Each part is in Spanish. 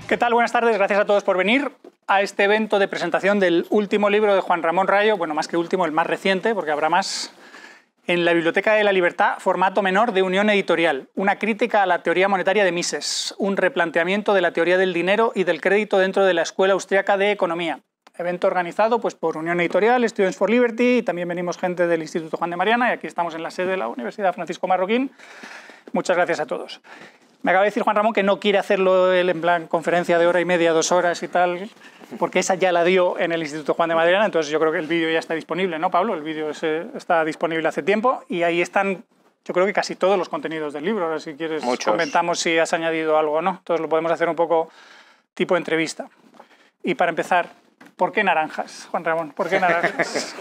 ¿Qué tal? Buenas tardes, gracias a todos por venir a este evento de presentación del último libro de Juan Ramón Rayo, bueno, más que último, el más reciente, porque habrá más, en la Biblioteca de la Libertad, formato menor de Unión Editorial, una crítica a la teoría monetaria de Mises, un replanteamiento de la teoría del dinero y del crédito dentro de la Escuela Austriaca de Economía. Evento organizado pues, por Unión Editorial, Students for Liberty, y también venimos gente del Instituto Juan de Mariana, y aquí estamos en la sede de la Universidad Francisco Marroquín. Muchas gracias a todos. Me acaba de decir Juan Ramón que no quiere hacerlo él en plan conferencia de hora y media, 2 horas y tal, porque esa ya la dio en el Instituto Juan de Mariana, entonces yo creo que el vídeo ya está disponible, ¿no, Pablo? El vídeo está disponible hace tiempo y ahí están, yo creo que casi todos los contenidos del libro. Ahora, si quieres, comentamos si has añadido algo o no. Entonces lo podemos hacer un poco tipo entrevista. Y para empezar, ¿por qué naranjas, Juan Ramón? ¿Por qué naranjas?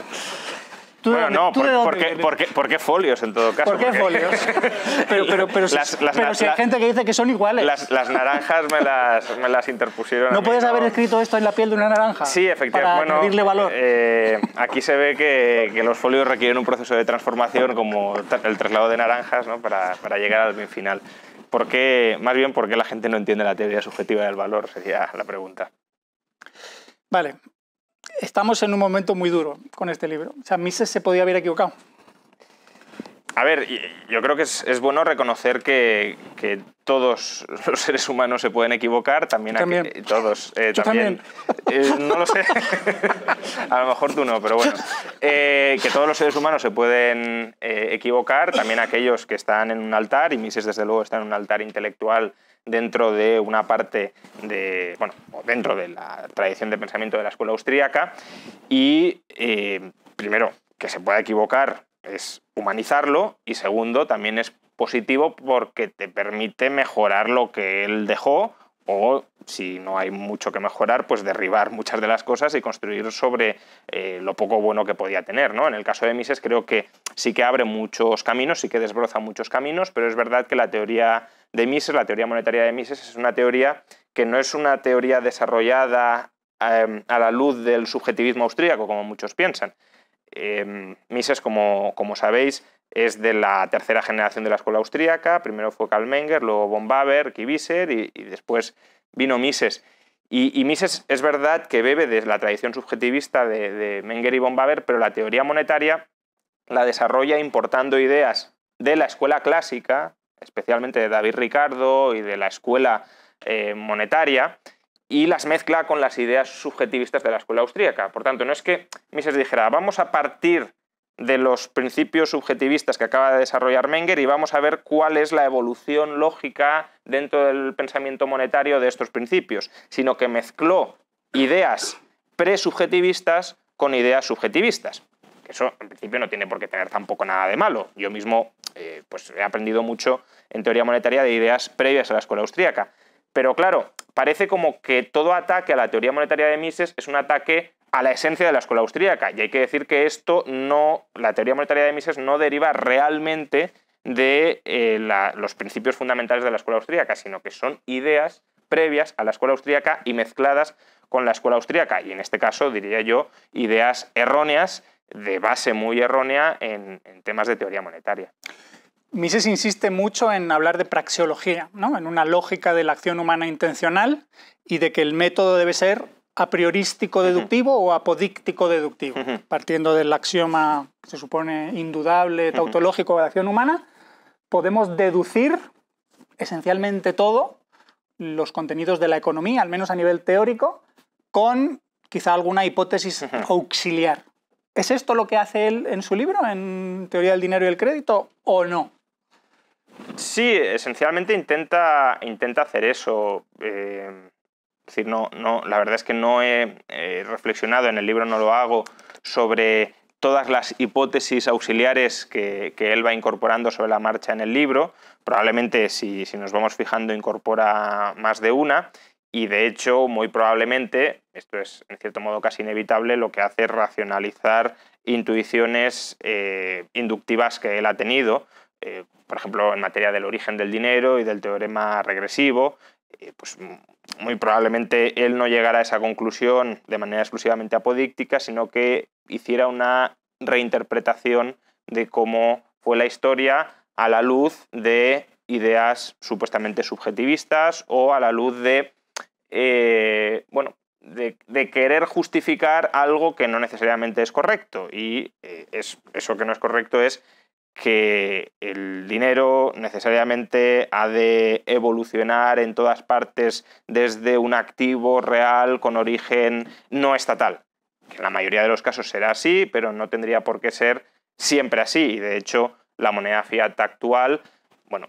Bueno, no, ¿por qué folios en todo caso? ¿Por qué folios? Pero si hay gente que dice que son iguales. Las naranjas me las interpusieron. ¿No puedes haber escrito esto en la piel de una naranja? Sí, efectivamente. Para añadirle valor. Aquí se ve que los folios requieren un proceso de transformación como el traslado de naranjas, ¿no? para llegar al bien final. Más bien, ¿por qué la gente no entiende la teoría subjetiva del valor? Sería la pregunta. Vale. Estamos en un momento muy duro con este libro. O sea, Mises se podía haber equivocado. A ver, yo creo que es bueno reconocer que todos los seres humanos se pueden equivocar. También. Todos. Yo también. No lo sé. A lo mejor tú no, pero bueno. Que todos los seres humanos se pueden equivocar. También aquellos que están en un altar, y Mises desde luego está en un altar intelectual dentro de una parte dentro de la tradición de pensamiento de la escuela austríaca. Y primero, que se pueda equivocar es humanizarlo, y segundo, también es positivo porque te permite mejorar lo que él dejó, o si no hay mucho que mejorar, pues derribar muchas de las cosas y construir sobre lo poco bueno que podía tener, ¿no? En el caso de Mises creo que sí que abre muchos caminos, sí que desbroza muchos caminos, pero es verdad que la teoría de Mises, la teoría monetaria de Mises, es una teoría que no es una teoría desarrollada a la luz del subjetivismo austríaco, como muchos piensan. Mises, como sabéis, es de la tercera generación de la escuela austríaca. Primero fue Karl Menger, luego von Baber, Kiewisser y después vino Mises. Y Mises es verdad que bebe de la tradición subjetivista de Menger y von Baber, pero la teoría monetaria la desarrolla importando ideas de la escuela clásica, especialmente de David Ricardo y de la escuela monetaria, y las mezcla con las ideas subjetivistas de la escuela austríaca. Por tanto, no es que Mises dijera, vamos a partir de los principios subjetivistas que acaba de desarrollar Menger y vamos a ver cuál es la evolución lógica dentro del pensamiento monetario de estos principios, sino que mezcló ideas presubjetivistas con ideas subjetivistas. Eso, en principio, no tiene por qué tener tampoco nada de malo. Yo mismo pues he aprendido mucho en teoría monetaria de ideas previas a la escuela austríaca. Pero claro, parece como que todo ataque a la teoría monetaria de Mises es un ataque a la esencia de la escuela austríaca. Y hay que decir que la teoría monetaria de Mises no deriva realmente de los principios fundamentales de la escuela austríaca, sino que son ideas previas a la escuela austríaca y mezcladas con la escuela austríaca. Y en este caso, diría yo, ideas erróneas, de base muy errónea en temas de teoría monetaria. Mises insiste mucho en hablar de praxeología, ¿no? En una lógica de la acción humana intencional y de que el método debe ser a priorístico deductivo o apodíctico deductivo, partiendo del axioma que se supone indudable, tautológico de la acción humana, podemos deducir esencialmente todo, los contenidos de la economía, al menos a nivel teórico, con quizá alguna hipótesis auxiliar. ¿Es esto lo que hace él en su libro, en Teoría del Dinero y el Crédito, o no? Sí, esencialmente intenta hacer eso. Es decir, la verdad es que no he reflexionado, en el libro no lo hago, sobre todas las hipótesis auxiliares que él va incorporando sobre la marcha en el libro. Probablemente, si nos vamos fijando, incorpora más de una. Y de hecho, muy probablemente, esto es en cierto modo casi inevitable, lo que hace es racionalizar intuiciones inductivas que él ha tenido. por ejemplo, en materia del origen del dinero y del teorema regresivo, pues muy probablemente él no llegara a esa conclusión de manera exclusivamente apodíctica, sino que hiciera una reinterpretación de cómo fue la historia a la luz de ideas supuestamente subjetivistas o a la luz de, de querer justificar algo que no necesariamente es correcto. Y eso que no es correcto es que el dinero necesariamente ha de evolucionar en todas partes desde un activo real con origen no estatal. Que en la mayoría de los casos será así, pero no tendría por qué ser siempre así. De hecho, la moneda fiat actual, bueno,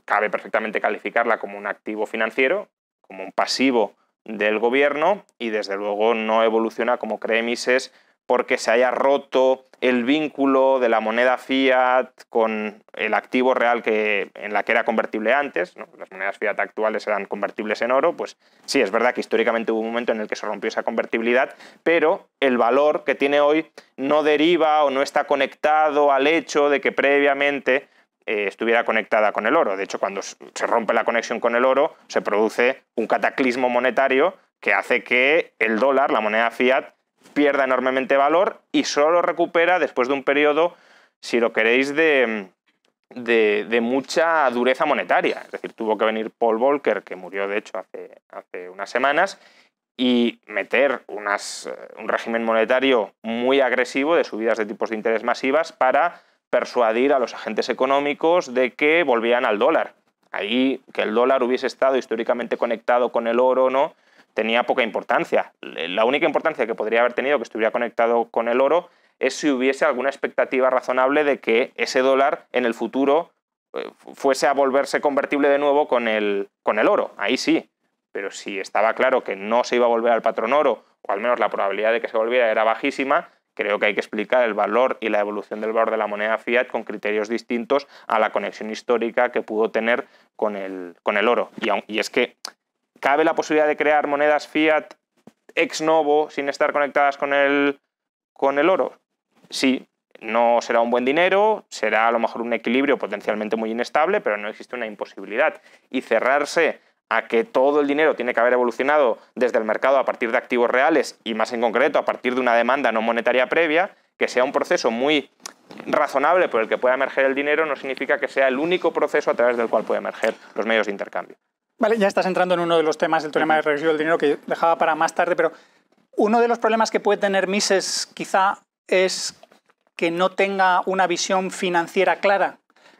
cabe perfectamente calificarla como un activo financiero, como un pasivo del gobierno, y desde luego no evoluciona como cree Mises porque se haya roto el vínculo de la moneda fiat con el activo real en la que era convertible antes, ¿no? Las monedas fiat actuales eran convertibles en oro, pues sí, es verdad que históricamente hubo un momento en el que se rompió esa convertibilidad, pero el valor que tiene hoy no deriva o no está conectado al hecho de que previamente estuviera conectada con el oro. De hecho, cuando se rompe la conexión con el oro, se produce un cataclismo monetario que hace que el dólar, la moneda fiat, pierda enormemente valor y solo recupera después de un periodo, si lo queréis, de mucha dureza monetaria. Es decir, tuvo que venir Paul Volcker, que murió de hecho hace unas semanas, y meter un régimen monetario muy agresivo de subidas de tipos de interés masivas para persuadir a los agentes económicos de que volvían al dólar. Ahí, que el dólar hubiese estado históricamente conectado con el oro o no, tenía poca importancia. La única importancia que podría haber tenido que estuviera conectado con el oro es si hubiese alguna expectativa razonable de que ese dólar en el futuro fuese a volverse convertible de nuevo con el oro. Ahí sí. Pero si estaba claro que no se iba a volver al patrón oro, o al menos la probabilidad de que se volviera era bajísima, creo que hay que explicar el valor y la evolución del valor de la moneda fiat con criterios distintos a la conexión histórica que pudo tener con el oro. Y es que ¿cabe la posibilidad de crear monedas fiat ex novo sin estar conectadas con el oro? Sí, no será un buen dinero, será a lo mejor un equilibrio potencialmente muy inestable, pero no existe una imposibilidad. Y cerrarse a que todo el dinero tiene que haber evolucionado desde el mercado a partir de activos reales y más en concreto a partir de una demanda no monetaria previa, que sea un proceso muy razonable por el que pueda emerger el dinero, no significa que sea el único proceso a través del cual puede emerger los medios de intercambio. Vale, ya estás entrando en uno de los temas del teorema de regresivo del dinero que dejaba para más tarde, pero uno de los problemas que puede tener Mises quizá es que no tenga una visión financiera clara,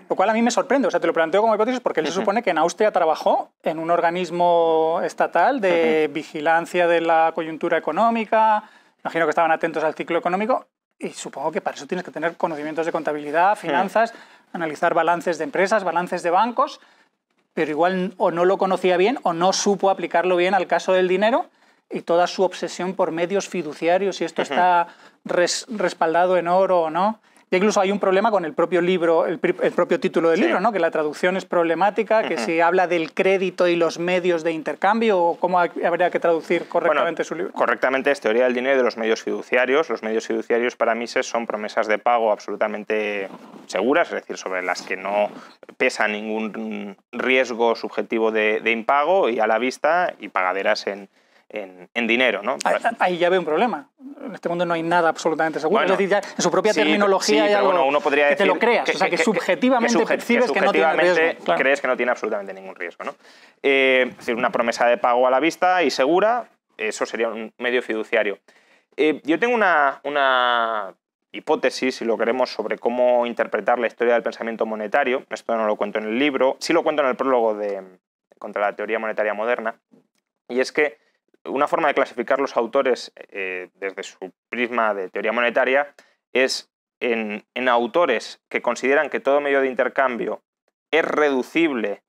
lo cual a mí me sorprende. O sea, te lo planteo como hipótesis porque él se supone que en Austria trabajó en un organismo estatal de vigilancia de la coyuntura económica, imagino que estaban atentos al ciclo económico, y supongo que para eso tienes que tener conocimientos de contabilidad, finanzas, analizar balances de empresas, balances de bancos, pero igual o no lo conocía bien o no supo aplicarlo bien al caso del dinero y toda su obsesión por medios fiduciarios, si esto está respaldado en oro o no. Y incluso hay un problema con el propio libro, el propio título del libro, ¿no? Que la traducción es problemática, que si habla del crédito y los medios de intercambio, o cómo habría que traducir correctamente su libro. Correctamente es teoría del dinero y de los medios fiduciarios. Los medios fiduciarios para Mises son promesas de pago absolutamente seguras, es decir, sobre las que no pesa ningún riesgo subjetivo de impago y a la vista y pagaderas en dinero, ¿no? Ahí ya veo un problema. En este mundo no hay nada absolutamente seguro. Bueno, es decir, ya en su propia terminología hay algo uno podría que decir te lo creas. O sea, que subjetivamente percibes que no tiene riesgo. Claro. Crees que no tiene absolutamente ningún riesgo, ¿no? Es decir, una promesa de pago a la vista y segura, eso sería un medio fiduciario. Yo tengo una hipótesis, si lo queremos, sobre cómo interpretar la historia del pensamiento monetario. Esto no lo cuento en el libro, sí lo cuento en el prólogo contra la teoría monetaria moderna. Y es que una forma de clasificar los autores desde su prisma de teoría monetaria es en autores que consideran que todo medio de intercambio es reducible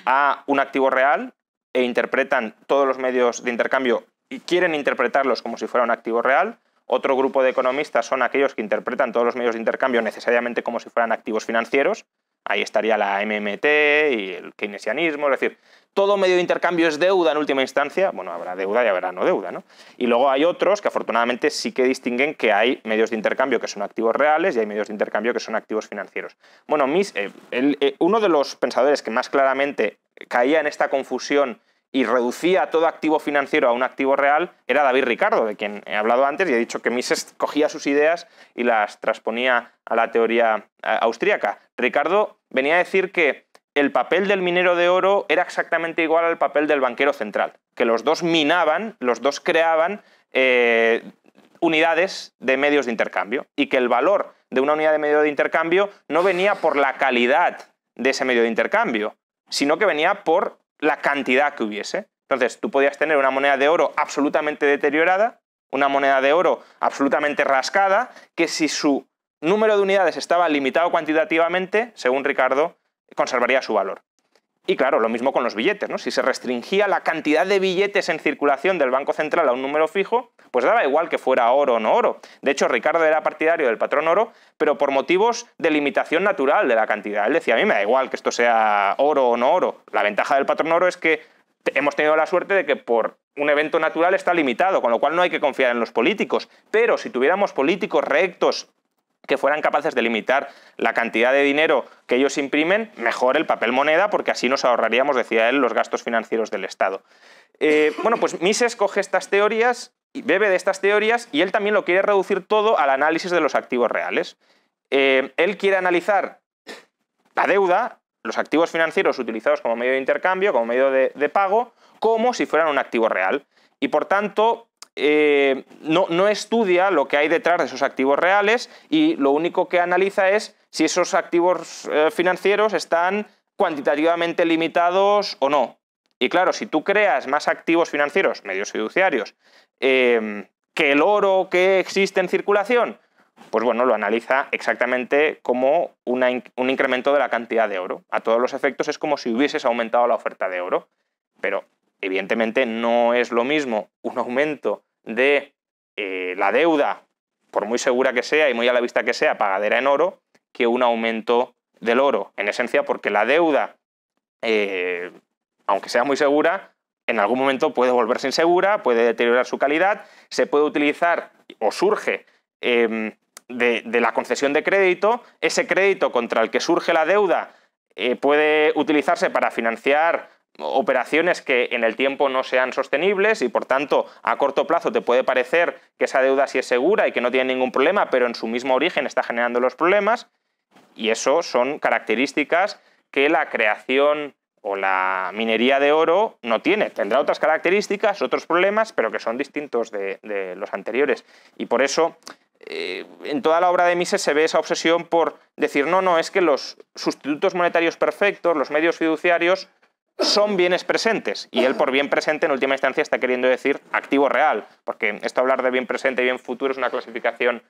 a un activo real e interpretan todos los medios de intercambio y quieren interpretarlos como si fuera un activo real. Otro grupo de economistas son aquellos que interpretan todos los medios de intercambio necesariamente como si fueran activos financieros. Ahí estaría la MMT y el keynesianismo, es decir, todo medio de intercambio es deuda en última instancia. Bueno, habrá deuda y habrá no deuda, ¿no? Y luego hay otros que afortunadamente sí que distinguen que hay medios de intercambio que son activos reales y hay medios de intercambio que son activos financieros. Bueno, uno de los pensadores que más claramente caía en esta confusión y reducía todo activo financiero a un activo real era David Ricardo, de quien he hablado antes, y he dicho que Mises cogía sus ideas y las transponía a la teoría austríaca. Ricardo venía a decir que el papel del minero de oro era exactamente igual al papel del banquero central, que los dos minaban, los dos creaban unidades de medios de intercambio y que el valor de una unidad de medio de intercambio no venía por la calidad de ese medio de intercambio, sino que venía por la cantidad que hubiese. Entonces, tú podías tener una moneda de oro absolutamente deteriorada, una moneda de oro absolutamente rascada, que si su número de unidades estaba limitado cuantitativamente, según Ricardo, conservaría su valor. Y claro, lo mismo con los billetes, ¿no? Si se restringía la cantidad de billetes en circulación del Banco Central a un número fijo, pues daba igual que fuera oro o no oro. De hecho, Ricardo era partidario del patrón oro, pero por motivos de limitación natural de la cantidad. Él decía, a mí me da igual que esto sea oro o no oro. La ventaja del patrón oro es que hemos tenido la suerte de que por un evento natural está limitado, con lo cual no hay que confiar en los políticos. Pero si tuviéramos políticos rectos que fueran capaces de limitar la cantidad de dinero que ellos imprimen, mejor el papel moneda, porque así nos ahorraríamos, decía él, los gastos financieros del Estado. Bueno, pues Mises coge estas teorías, bebe de estas teorías, y él también lo quiere reducir todo al análisis de los activos reales. Él quiere analizar la deuda, los activos financieros utilizados como medio de intercambio, como medio de pago, como si fueran un activo real. Y por tanto, no estudia lo que hay detrás de esos activos reales y lo único que analiza es si esos activos financieros están cuantitativamente limitados o no. Y claro, si tú creas más activos financieros, medios fiduciarios, que el oro que existe en circulación, pues bueno, lo analiza exactamente como un incremento de la cantidad de oro. A todos los efectos es como si hubieses aumentado la oferta de oro, pero evidentemente no es lo mismo un aumento de la deuda, por muy segura que sea y muy a la vista que sea, pagadera en oro, que un aumento del oro. En esencia, porque la deuda, aunque sea muy segura, en algún momento puede volverse insegura, puede deteriorar su calidad, se puede utilizar o surge de la concesión de crédito. Ese crédito contra el que surge la deuda puede utilizarse para financiar operaciones que en el tiempo no sean sostenibles y por tanto a corto plazo te puede parecer que esa deuda sí es segura y que no tiene ningún problema, pero en su mismo origen está generando los problemas, y eso son características que la creación o la minería de oro no tiene. Tendrá otras características, otros problemas, pero que son distintos de los anteriores. Y por eso en toda la obra de Mises se ve esa obsesión por decir no, es que los sustitutos monetarios perfectos, los medios fiduciarios, son bienes presentes, y él por bien presente en última instancia está queriendo decir activo real, porque esto hablar de bien presente y bien futuro es una clasificación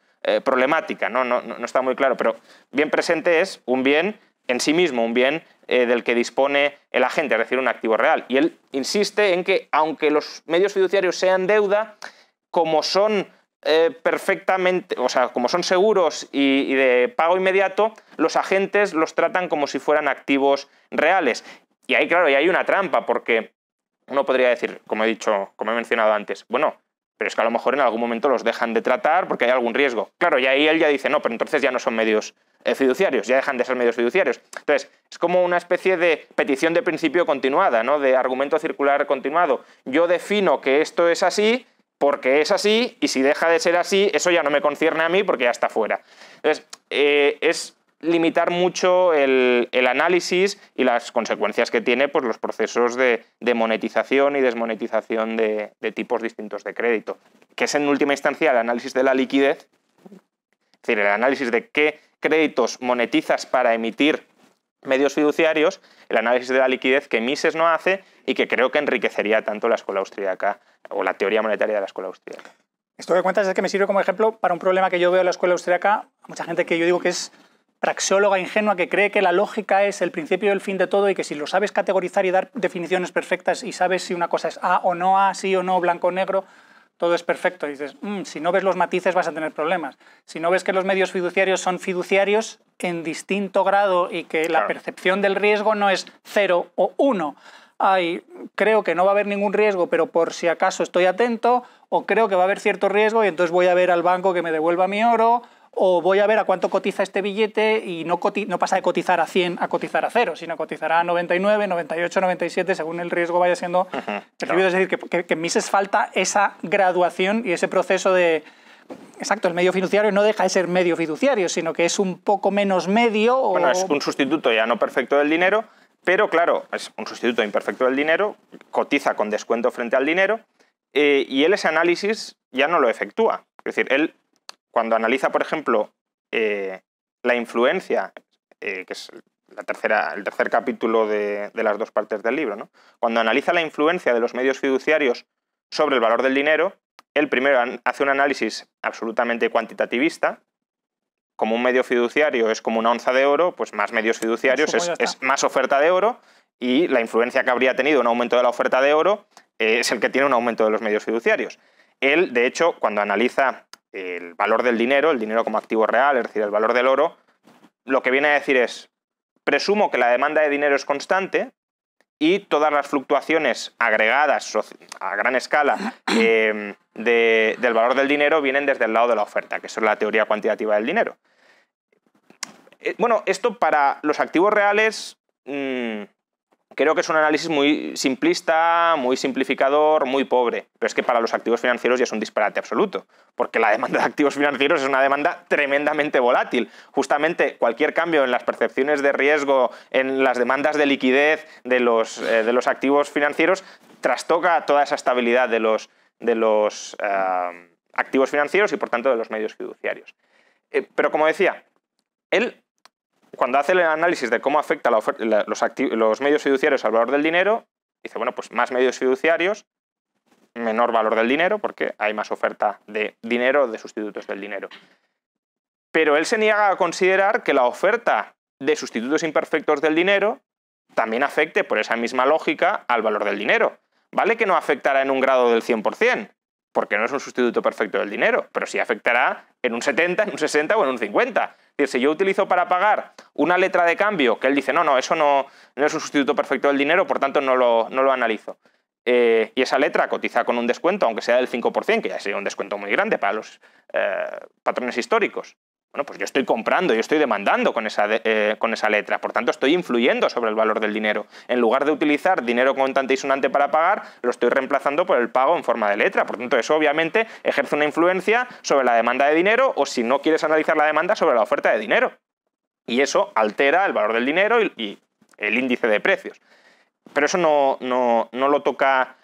problemática, no está muy claro, pero bien presente es un bien en sí mismo, un bien del que dispone el agente, es decir, un activo real. Y él insiste en que aunque los medios fiduciarios sean deuda, como son perfectamente, o sea, como son seguros y de pago inmediato, los agentes los tratan como si fueran activos reales. Y ahí, claro, y hay una trampa, porque uno podría decir, como he mencionado antes, bueno, pero es que a lo mejor en algún momento los dejan de tratar porque hay algún riesgo. Claro, y ahí él ya dice, no, pero entonces ya no son medios fiduciarios, ya dejan de ser medios fiduciarios. Entonces, es como una especie de petición de principio continuada, ¿no? De argumento circular continuado. Yo defino que esto es así porque es así, y si deja de ser así, eso ya no me concierne a mí porque ya está fuera. Entonces, es limitar mucho el análisis y las consecuencias que tiene pues, los procesos de monetización y desmonetización de tipos distintos de crédito, que es en última instancia el análisis de la liquidez, es decir, el análisis de qué créditos monetizas para emitir medios fiduciarios, el análisis de la liquidez que Mises no hace y que creo que enriquecería tanto la escuela austríaca o la teoría monetaria de la escuela austríaca. Esto que cuentas es que me sirve como ejemplo para un problema que yo veo en la escuela austríaca. Mucha gente que yo digo que es praxeóloga ingenua, que cree que la lógica es el principio y el fin de todo, y que si lo sabes categorizar y dar definiciones perfectas y sabes si una cosa es A o no A, sí o no, blanco o negro, todo es perfecto. Y dices, si no ves los matices vas a tener problemas. Si no ves que los medios fiduciarios son fiduciarios en distinto grado y que la percepción del riesgo no es 0 o 1. Creo que no va a haber ningún riesgo, pero por si acaso estoy atento, o creo que va a haber cierto riesgo y entonces voy a ver al banco que me devuelva mi oro, o voy a ver a cuánto cotiza este billete y no pasa de cotizar a 100 a cotizar a 0, sino cotizará a 99, 98, 97, según el riesgo vaya siendo percibido. Es decir, que en Mises falta esa graduación y ese proceso de... Exacto, el medio fiduciario no deja de ser medio fiduciario, sino que es un poco menos medio. Bueno, es un sustituto ya no perfecto del dinero, pero claro, es un sustituto imperfecto del dinero, cotiza con descuento frente al dinero, y él ese análisis ya no lo efectúa. Es decir, él, cuando analiza, por ejemplo, la influencia, que es el tercer capítulo de las dos partes del libro, ¿no? Cuando analiza la influencia de los medios fiduciarios sobre el valor del dinero, él primero hace un análisis absolutamente cuantitativista. Como un medio fiduciario es como una onza de oro, pues más medios fiduciarios es más oferta de oro, y la influencia que habría tenido un aumento de la oferta de oro es el que tiene un aumento de los medios fiduciarios. Él, de hecho, cuando analiza el valor del dinero, el dinero como activo real, es decir, el valor del oro, lo que viene a decir es, presumo que la demanda de dinero es constante y todas las fluctuaciones agregadas a gran escala del valor del dinero vienen desde el lado de la oferta, que eso es la teoría cuantitativa del dinero. Bueno, esto para los activos reales creo que es un análisis muy simplista, muy simplificador, muy pobre, pero es que para los activos financieros ya es un disparate absoluto, porque la demanda de activos financieros es una demanda tremendamente volátil. Justamente cualquier cambio en las percepciones de riesgo, en las demandas de liquidez de los activos financieros, trastoca toda esa estabilidad de los activos financieros y por tanto de los medios fiduciarios. Pero como decía, él, cuando hace el análisis de cómo afecta los medios fiduciarios al valor del dinero, dice, bueno, pues más medios fiduciarios, menor valor del dinero, porque hay más oferta de dinero, de sustitutos del dinero. Pero él se niega a considerar que la oferta de sustitutos imperfectos del dinero también afecte, por esa misma lógica, al valor del dinero. Vale que no afectará en un grado del 100%, porque no es un sustituto perfecto del dinero, pero sí afectará en un 70, en un 60 o en un 50. Es decir, si yo utilizo para pagar una letra de cambio, que él dice, no, eso no es un sustituto perfecto del dinero, por tanto no lo analizo. Y esa letra cotiza con un descuento, aunque sea del 5%, que ya sería un descuento muy grande para los patrones históricos. Bueno, pues yo estoy comprando, yo estoy demandando con esa letra, por tanto estoy influyendo sobre el valor del dinero. En lugar de utilizar dinero contante y sonante para pagar, lo estoy reemplazando por el pago en forma de letra. Por tanto, eso obviamente ejerce una influencia sobre la demanda de dinero, o si no quieres analizar la demanda, sobre la oferta de dinero. Y eso altera el valor del dinero y el índice de precios. Pero eso no lo toca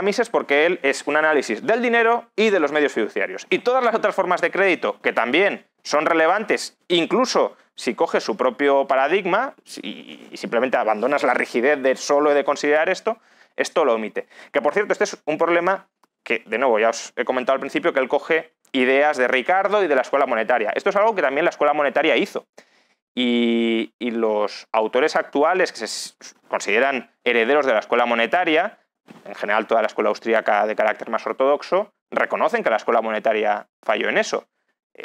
Mises, porque él es un análisis del dinero y de los medios fiduciarios. Y todas las otras formas de crédito, que también son relevantes, incluso si coges su propio paradigma y simplemente abandonas la rigidez de solo de considerar esto lo omite. Que, por cierto, este es un problema que, de nuevo, ya os he comentado al principio, que él coge ideas de Ricardo y de la escuela monetaria. Esto es algo que también la escuela monetaria hizo. Y los autores actuales que se consideran herederos de la escuela monetaria, en general toda la escuela austríaca de carácter más ortodoxo, reconocen que la escuela monetaria falló en eso.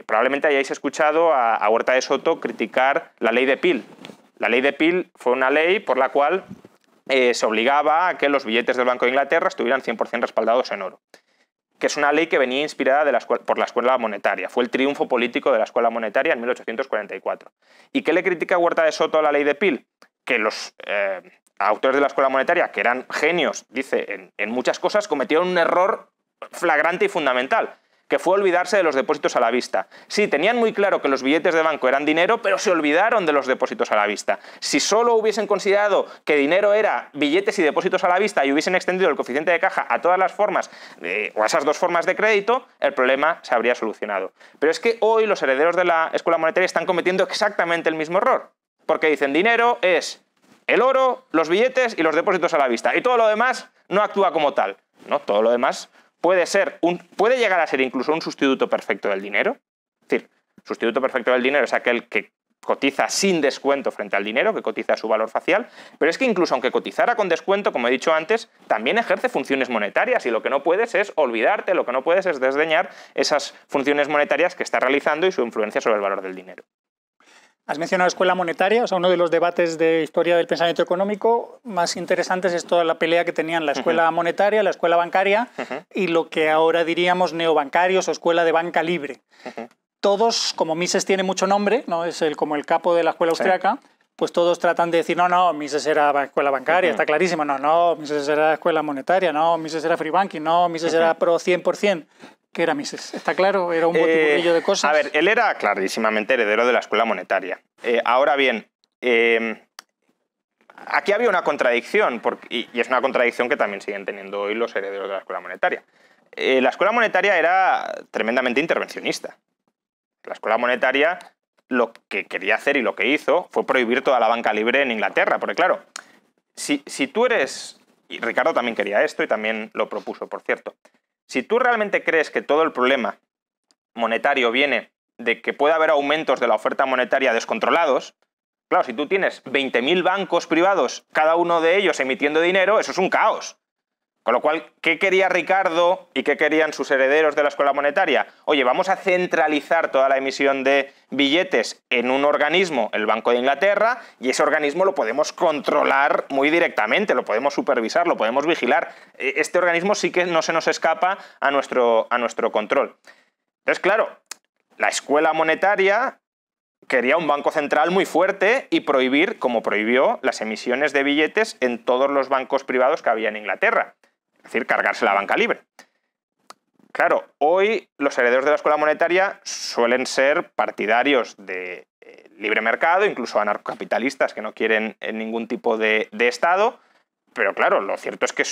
Probablemente hayáis escuchado a Huerta de Soto criticar la ley de Peel. La ley de Peel fue una ley por la cual se obligaba a que los billetes del Banco de Inglaterra estuvieran 100% respaldados en oro, que es una ley que venía inspirada por la escuela monetaria. Fue el triunfo político de la escuela monetaria en 1844. ¿Y qué le critica Huerta de Soto a la ley de Peel? Que los autores de la escuela monetaria, que eran genios, dice, en muchas cosas, cometieron un error flagrante y fundamental, que fue olvidarse de los depósitos a la vista. Sí, tenían muy claro que los billetes de banco eran dinero, pero se olvidaron de los depósitos a la vista. Si solo hubiesen considerado que dinero era billetes y depósitos a la vista y hubiesen extendido el coeficiente de caja a todas las formas, o a esas dos formas de crédito, el problema se habría solucionado. Pero es que hoy los herederos de la escuela monetaria están cometiendo exactamente el mismo error, porque dicen dinero es el oro, los billetes y los depósitos a la vista, y todo lo demás no actúa como tal. No, todo lo demás puede llegar a ser incluso un sustituto perfecto del dinero. Es decir, sustituto perfecto del dinero es aquel que cotiza sin descuento frente al dinero, que cotiza su valor facial, pero es que incluso aunque cotizara con descuento, como he dicho antes, también ejerce funciones monetarias y lo que no puedes es olvidarte, lo que no puedes es desdeñar esas funciones monetarias que está realizando y su influencia sobre el valor del dinero. Has mencionado la escuela monetaria, o sea, uno de los debates de historia del pensamiento económico más interesantes es toda la pelea que tenían la escuela monetaria, la escuela bancaria y lo que ahora diríamos neobancarios o escuela de banca libre. Todos, como Mises tiene mucho nombre, ¿no? Es como el capo de la escuela austriaca, pues todos tratan de decir, no, Mises era escuela bancaria, está clarísimo, no, Mises era escuela monetaria, no, Mises era free banking, no, Mises era pro 100%. ¿Qué era Mises? ¿Está claro? ¿Era un botiburillo de cosas? A ver, él era clarísimamente heredero de la escuela monetaria. Ahora bien, aquí había una contradicción, y es una contradicción que también siguen teniendo hoy los herederos de la escuela monetaria. La escuela monetaria era tremendamente intervencionista. La escuela monetaria lo que quería hacer y lo que hizo fue prohibir toda la banca libre en Inglaterra, porque claro, si tú eres, y Ricardo también quería esto y también lo propuso, por cierto, si tú realmente crees que todo el problema monetario viene de que puede haber aumentos de la oferta monetaria descontrolados, claro, si tú tienes 20.000 bancos privados, cada uno de ellos emitiendo dinero, eso es un caos. Con lo cual, ¿qué quería Ricardo y qué querían sus herederos de la escuela monetaria? Oye, vamos a centralizar toda la emisión de billetes en un organismo, el Banco de Inglaterra, y ese organismo lo podemos controlar muy directamente, lo podemos supervisar, lo podemos vigilar. Este organismo sí que no se nos escapa a nuestro control. Entonces, claro, la escuela monetaria quería un banco central muy fuerte y prohibir, como prohibió, las emisiones de billetes en todos los bancos privados que había en Inglaterra. Es decir, cargarse la banca libre. Claro, hoy los herederos de la escuela monetaria suelen ser partidarios de libre mercado, incluso anarcocapitalistas que no quieren ningún tipo de Estado, pero claro, lo cierto es que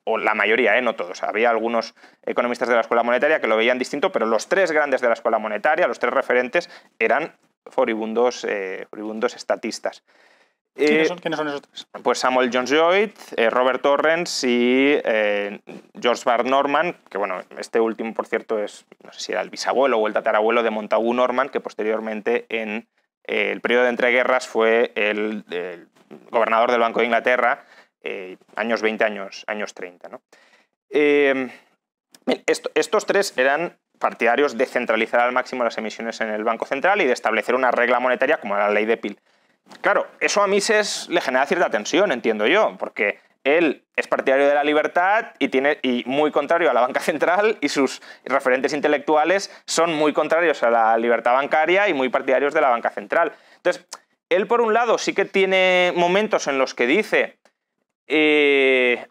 o la mayoría, no todos, había algunos economistas de la escuela monetaria que lo veían distinto, pero los tres grandes de la escuela monetaria, los tres referentes, eran furibundos estatistas. ¿Quiénes son esos tres? Pues Samuel Jones Lloyd, Robert Torrens y George Bart Norman, que bueno, este último, por cierto, es, no sé si era el bisabuelo o el tatarabuelo de Montagu Norman, que posteriormente en el periodo de entreguerras fue el gobernador del Banco de Inglaterra, años 20, años 30. ¿no? Estos tres eran partidarios de centralizar al máximo las emisiones en el Banco Central y de establecer una regla monetaria como la ley de Peel. Claro, eso a Mises le genera cierta tensión, entiendo yo, porque él es partidario de la libertad y muy contrario a la banca central, y sus referentes intelectuales son muy contrarios a la libertad bancaria y muy partidarios de la banca central. Entonces, él por un lado sí que tiene momentos en los que dice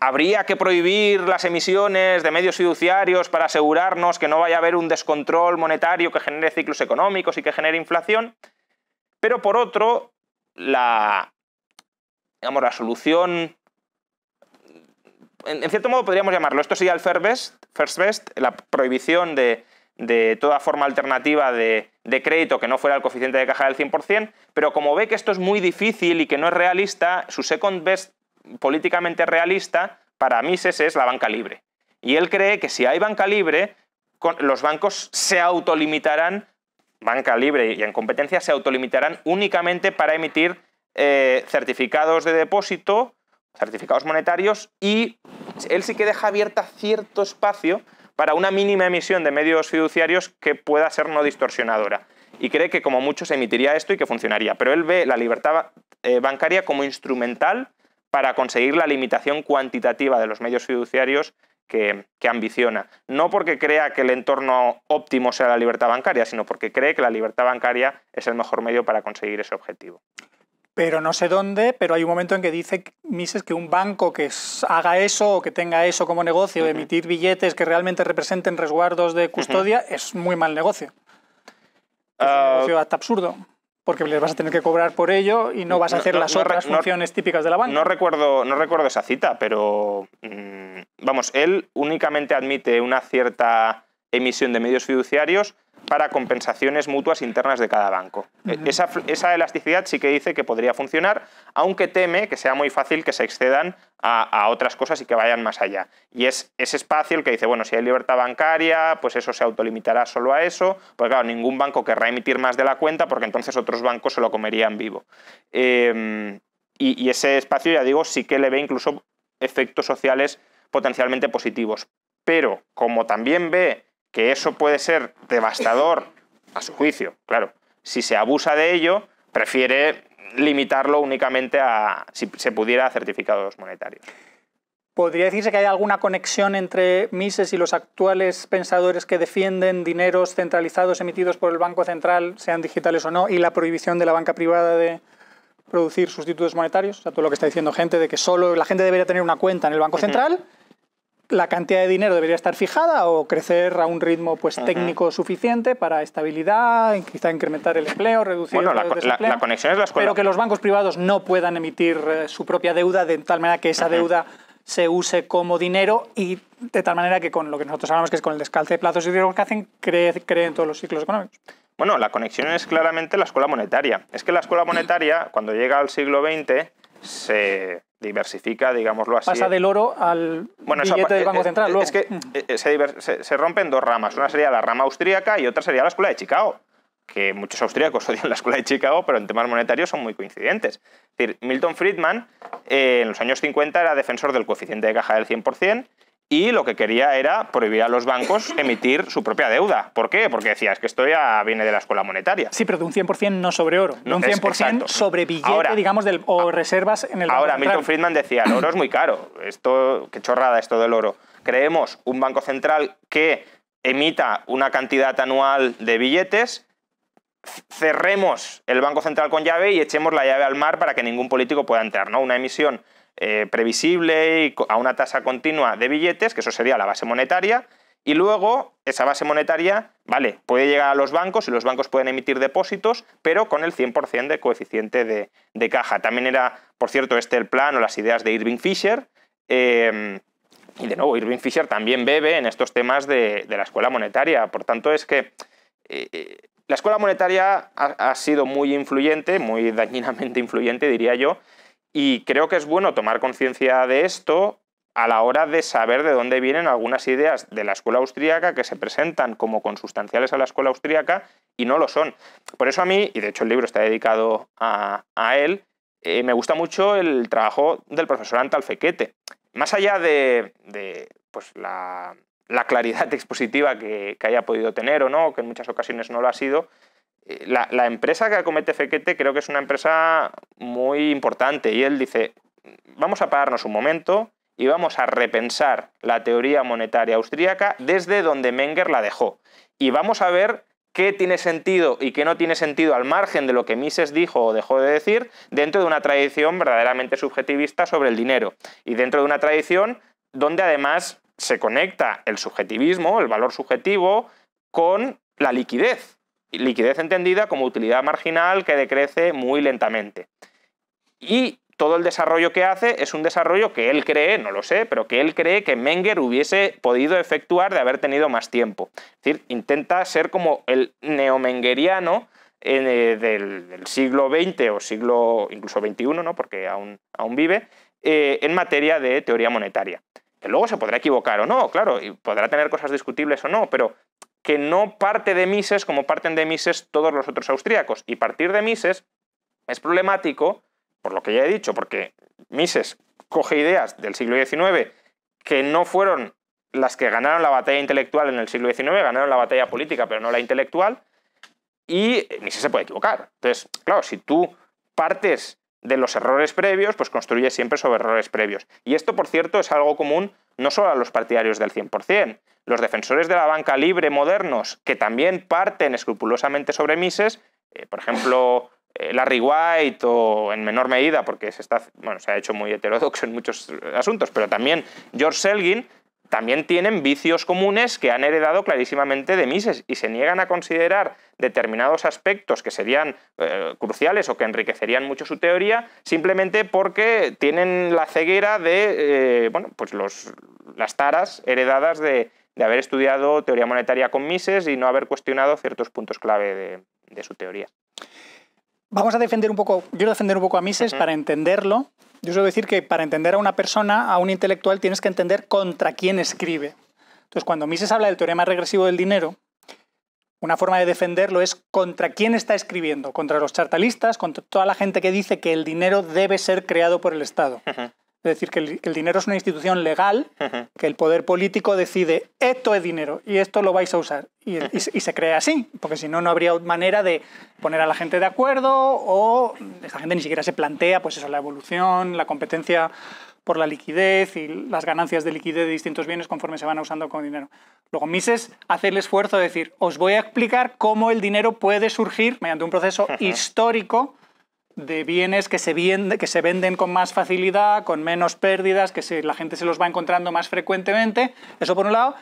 habría que prohibir las emisiones de medios fiduciarios para asegurarnos que no vaya a haber un descontrol monetario que genere ciclos económicos y que genere inflación, pero por otro, la solución, en cierto modo podríamos llamarlo, esto sería el first best, la prohibición de toda forma alternativa de crédito que no fuera el coeficiente de caja del 100%, pero como ve que esto es muy difícil y que no es realista, su second best políticamente realista para Mises es la banca libre. Y él cree que si hay banca libre, los bancos se autolimitarán, banca libre y en competencia, se autolimitarán únicamente para emitir certificados de depósito, certificados monetarios, y él sí que deja abierta cierto espacio para una mínima emisión de medios fiduciarios que pueda ser no distorsionadora. Y cree que como mucho se emitiría esto y que funcionaría. Pero él ve la libertad bancaria como instrumental para conseguir la limitación cuantitativa de los medios fiduciarios que ambiciona. No porque crea que el entorno óptimo sea la libertad bancaria, sino porque cree que la libertad bancaria es el mejor medio para conseguir ese objetivo. Pero no sé dónde, pero hay un momento en que dice Mises que un banco que haga eso o que tenga eso como negocio, emitir billetes que realmente representen resguardos de custodia, es muy mal negocio. Es un negocio hasta absurdo, porque les vas a tener que cobrar por ello y no vas a hacer las otras funciones típicas de la banca. No recuerdo esa cita, pero vamos, él únicamente admite una cierta emisión de medios fiduciarios para compensaciones mutuas internas de cada banco. Esa elasticidad sí que dice que podría funcionar, aunque teme que sea muy fácil que se excedan a otras cosas y que vayan más allá. Y es ese espacio el que dice, bueno, si hay libertad bancaria, pues eso se autolimitará solo a eso, porque claro, ningún banco querrá emitir más de la cuenta porque entonces otros bancos se lo comerían vivo. Y ese espacio, ya digo, sí que le ve incluso efectos sociales potencialmente positivos. Pero como también ve que eso puede ser devastador, a su juicio, claro, si se abusa de ello, prefiere limitarlo únicamente a, si se pudiera, a certificados monetarios. ¿Podría decirse que hay alguna conexión entre Mises y los actuales pensadores que defienden dineros centralizados emitidos por el Banco Central, sean digitales o no, y la prohibición de la banca privada de producir sustitutos monetarios? O sea, todo lo que está diciendo gente de que solo la gente debería tener una cuenta en el Banco Central, la cantidad de dinero debería estar fijada o crecer a un ritmo pues, técnico suficiente para estabilidad, quizá incrementar el empleo, reducir el desempleo, la conexión es la escuela. Pero que los bancos privados no puedan emitir su propia deuda de tal manera que esa deuda se use como dinero y de tal manera que con lo que nosotros hablamos que es con el descalce de plazos y riesgos que hacen creen todos los ciclos económicos. Bueno, la conexión es claramente la escuela monetaria. Es que la escuela monetaria, cuando llega al siglo XX, se diversifica, digámoslo así. Pasa del oro al billete del Banco Central. Luego. Es que se rompen dos ramas. Una sería la rama austríaca y otra sería la escuela de Chicago, que muchos austríacos odian la escuela de Chicago, pero en temas monetarios son muy coincidentes. Es decir, Milton Friedman en los años 50 era defensor del coeficiente de caja del 100%, y lo que quería era prohibir a los bancos emitir su propia deuda. ¿Por qué? Porque decía, es que esto ya viene de la escuela monetaria. Sí, pero de un 100% no sobre oro, de un 100% sobre billete, ahora, digamos, o reservas en el Banco Ahora, Central. Milton Friedman decía, el oro es muy caro. Qué chorrada esto del oro. Creemos un banco central que emita una cantidad anual de billetes, cerremos el Banco Central con llave y echemos la llave al mar para que ningún político pueda entrar, ¿no? Una emisión previsible y a una tasa continua de billetes, que eso sería la base monetaria, y luego esa base monetaria, vale, puede llegar a los bancos y los bancos pueden emitir depósitos, pero con el 100% de coeficiente de caja. También era, por cierto, el plan o las ideas de Irving Fisher, y de nuevo, Irving Fisher también bebe en estos temas de la escuela monetaria. Por tanto, es que la escuela monetaria ha sido muy influyente, muy dañinamente influyente, diría yo, y creo que es bueno tomar conciencia de esto a la hora de saber de dónde vienen algunas ideas de la escuela austríaca que se presentan como consustanciales a la escuela austríaca y no lo son. Por eso a mí, y de hecho el libro está dedicado a él, me gusta mucho el trabajo del profesor Antal Fekete. Más allá de pues la claridad expositiva que haya podido tener o no, que en muchas ocasiones no lo ha sido, la empresa que acomete Fekete creo que es una empresa muy importante, y él dice, vamos a pararnos un momento y vamos a repensar la teoría monetaria austríaca desde donde Menger la dejó, y vamos a ver qué tiene sentido y qué no tiene sentido al margen de lo que Mises dijo o dejó de decir dentro de una tradición verdaderamente subjetivista sobre el dinero, y dentro de una tradición donde además se conecta el subjetivismo, el valor subjetivo, con la liquidez. Liquidez entendida como utilidad marginal que decrece muy lentamente. Y todo el desarrollo que hace es un desarrollo que él cree, no lo sé, pero que él cree que Menger hubiese podido efectuar de haber tenido más tiempo. Es decir, intenta ser como el neomengeriano del siglo XX o siglo incluso XXI, ¿no? Porque aún vive, en materia de teoría monetaria. Que luego se podrá equivocar o no, claro, y podrá tener cosas discutibles o no, pero que no parte de Mises como parten de Mises todos los otros austríacos. Y partir de Mises es problemático, por lo que ya he dicho, porque Mises coge ideas del siglo XIX que no fueron las que ganaron la batalla intelectual en el siglo XIX, ganaron la batalla política, pero no la intelectual, y Mises se puede equivocar. Entonces, claro, si tú partes de los errores previos, pues construyes siempre sobre errores previos. Y esto, por cierto, es algo común no solo a los partidarios del 100%. Los defensores de la banca libre modernos, que también parten escrupulosamente sobre Mises, por ejemplo, Larry White, o en menor medida, porque se ha hecho muy heterodoxo en muchos asuntos, pero también George Selgin, también tienen vicios comunes que han heredado clarísimamente de Mises y se niegan a considerar determinados aspectos que serían cruciales o que enriquecerían mucho su teoría simplemente porque tienen la ceguera de las taras heredadas de de haber estudiado teoría monetaria con Mises y no haber cuestionado ciertos puntos clave de su teoría. Vamos a defender un poco, yo quiero defender un poco a Mises para entenderlo. Yo suelo decir que para entender a una persona, a un intelectual, tienes que entender contra quién escribe. Entonces, cuando Mises habla del teorema regresivo del dinero, una forma de defenderlo es contra quién está escribiendo, contra los chartalistas, contra toda la gente que dice que el dinero debe ser creado por el Estado. Es decir, que el dinero es una institución legal, que el poder político decide esto es dinero y esto lo vais a usar. Y se crea así, porque si no, no habría manera de poner a la gente de acuerdo o esta gente ni siquiera se plantea pues eso, la evolución, la competencia por la liquidez y las ganancias de liquidez de distintos bienes conforme se van usando con dinero. Luego Mises hace el esfuerzo de decir, os voy a explicar cómo el dinero puede surgir mediante un proceso histórico de bienes que se venden con más facilidad, con menos pérdidas, que la gente se los va encontrando más frecuentemente. Eso por un lado,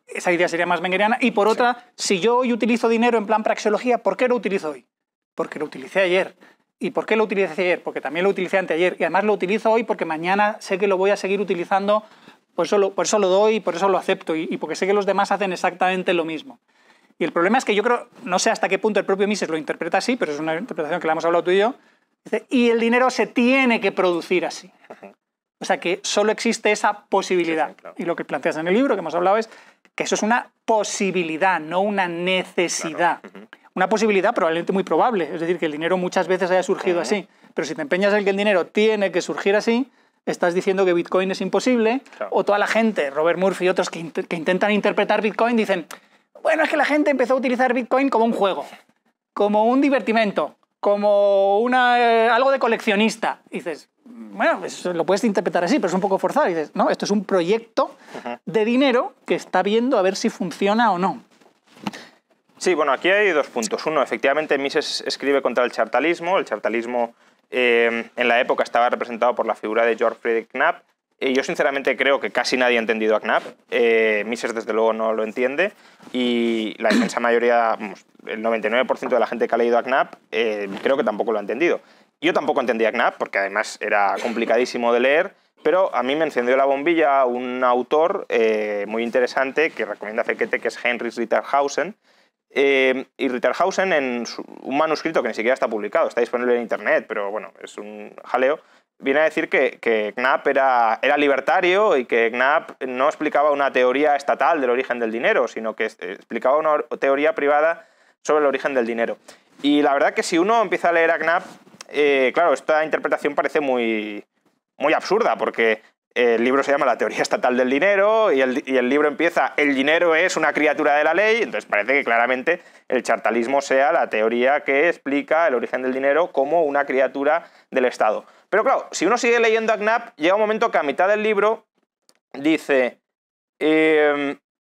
esa idea sería más mengeriana. Y por otra, si yo hoy utilizo dinero en plan praxeología, ¿por qué lo utilizo hoy? Porque lo utilicé ayer. ¿Y por qué lo utilicé ayer? Porque también lo utilicé anteayer. Y además lo utilizo hoy porque mañana sé que lo voy a seguir utilizando, por eso lo doy, por eso lo acepto y porque sé que los demás hacen exactamente lo mismo. Y el problema es que yo creo, no sé hasta qué punto el propio Mises lo interpreta así, pero es una interpretación que la hemos hablado tú y yo, dice, y el dinero se tiene que producir así. O sea que solo existe esa posibilidad. Sí, claro. Y lo que planteas en el libro que hemos hablado es que eso es una posibilidad, no una necesidad. Claro. Una posibilidad probablemente muy probable, es decir, que el dinero muchas veces haya surgido así. Pero si te empeñas en que el dinero tiene que surgir así, estás diciendo que Bitcoin es imposible, claro. O toda la gente, Robert Murphy y otros que intentan interpretar Bitcoin dicen, bueno, es que la gente empezó a utilizar Bitcoin como un juego, como un divertimento, como algo de coleccionista. Y dices, bueno, eso lo puedes interpretar así, pero es un poco forzado. Y dices, no, esto es un proyecto de dinero que está viendo a ver si funciona o no. Sí, bueno, aquí hay dos puntos. Uno, efectivamente, Mises escribe contra el chartalismo. El chartalismo en la época estaba representado por la figura de George Friedrich Knapp. Y yo sinceramente creo que casi nadie ha entendido a Knapp. Mises desde luego no lo entiende y la inmensa mayoría, vamos, el 99% de la gente que ha leído a Knapp creo que tampoco lo ha entendido. Yo tampoco entendía a Knapp porque además era complicadísimo de leer, pero a mí me encendió la bombilla un autor muy interesante que recomienda Fekete, que es Heinrich Ritterhausen. Y Ritterhausen, en un manuscrito que ni siquiera está publicado, está disponible en internet, pero bueno, es un jaleo, viene a decir que Knapp era libertario y que Knapp no explicaba una teoría estatal del origen del dinero, sino que explicaba una teoría privada sobre el origen del dinero. Y la verdad que si uno empieza a leer a Knapp, claro, esta interpretación parece muy absurda, porque el libro se llama La teoría estatal del dinero y el libro empieza el dinero es una criatura de la ley, entonces parece que claramente el chartalismo sea la teoría que explica el origen del dinero como una criatura del Estado. Pero claro, si uno sigue leyendo a Knapp, llega un momento que a mitad del libro dice,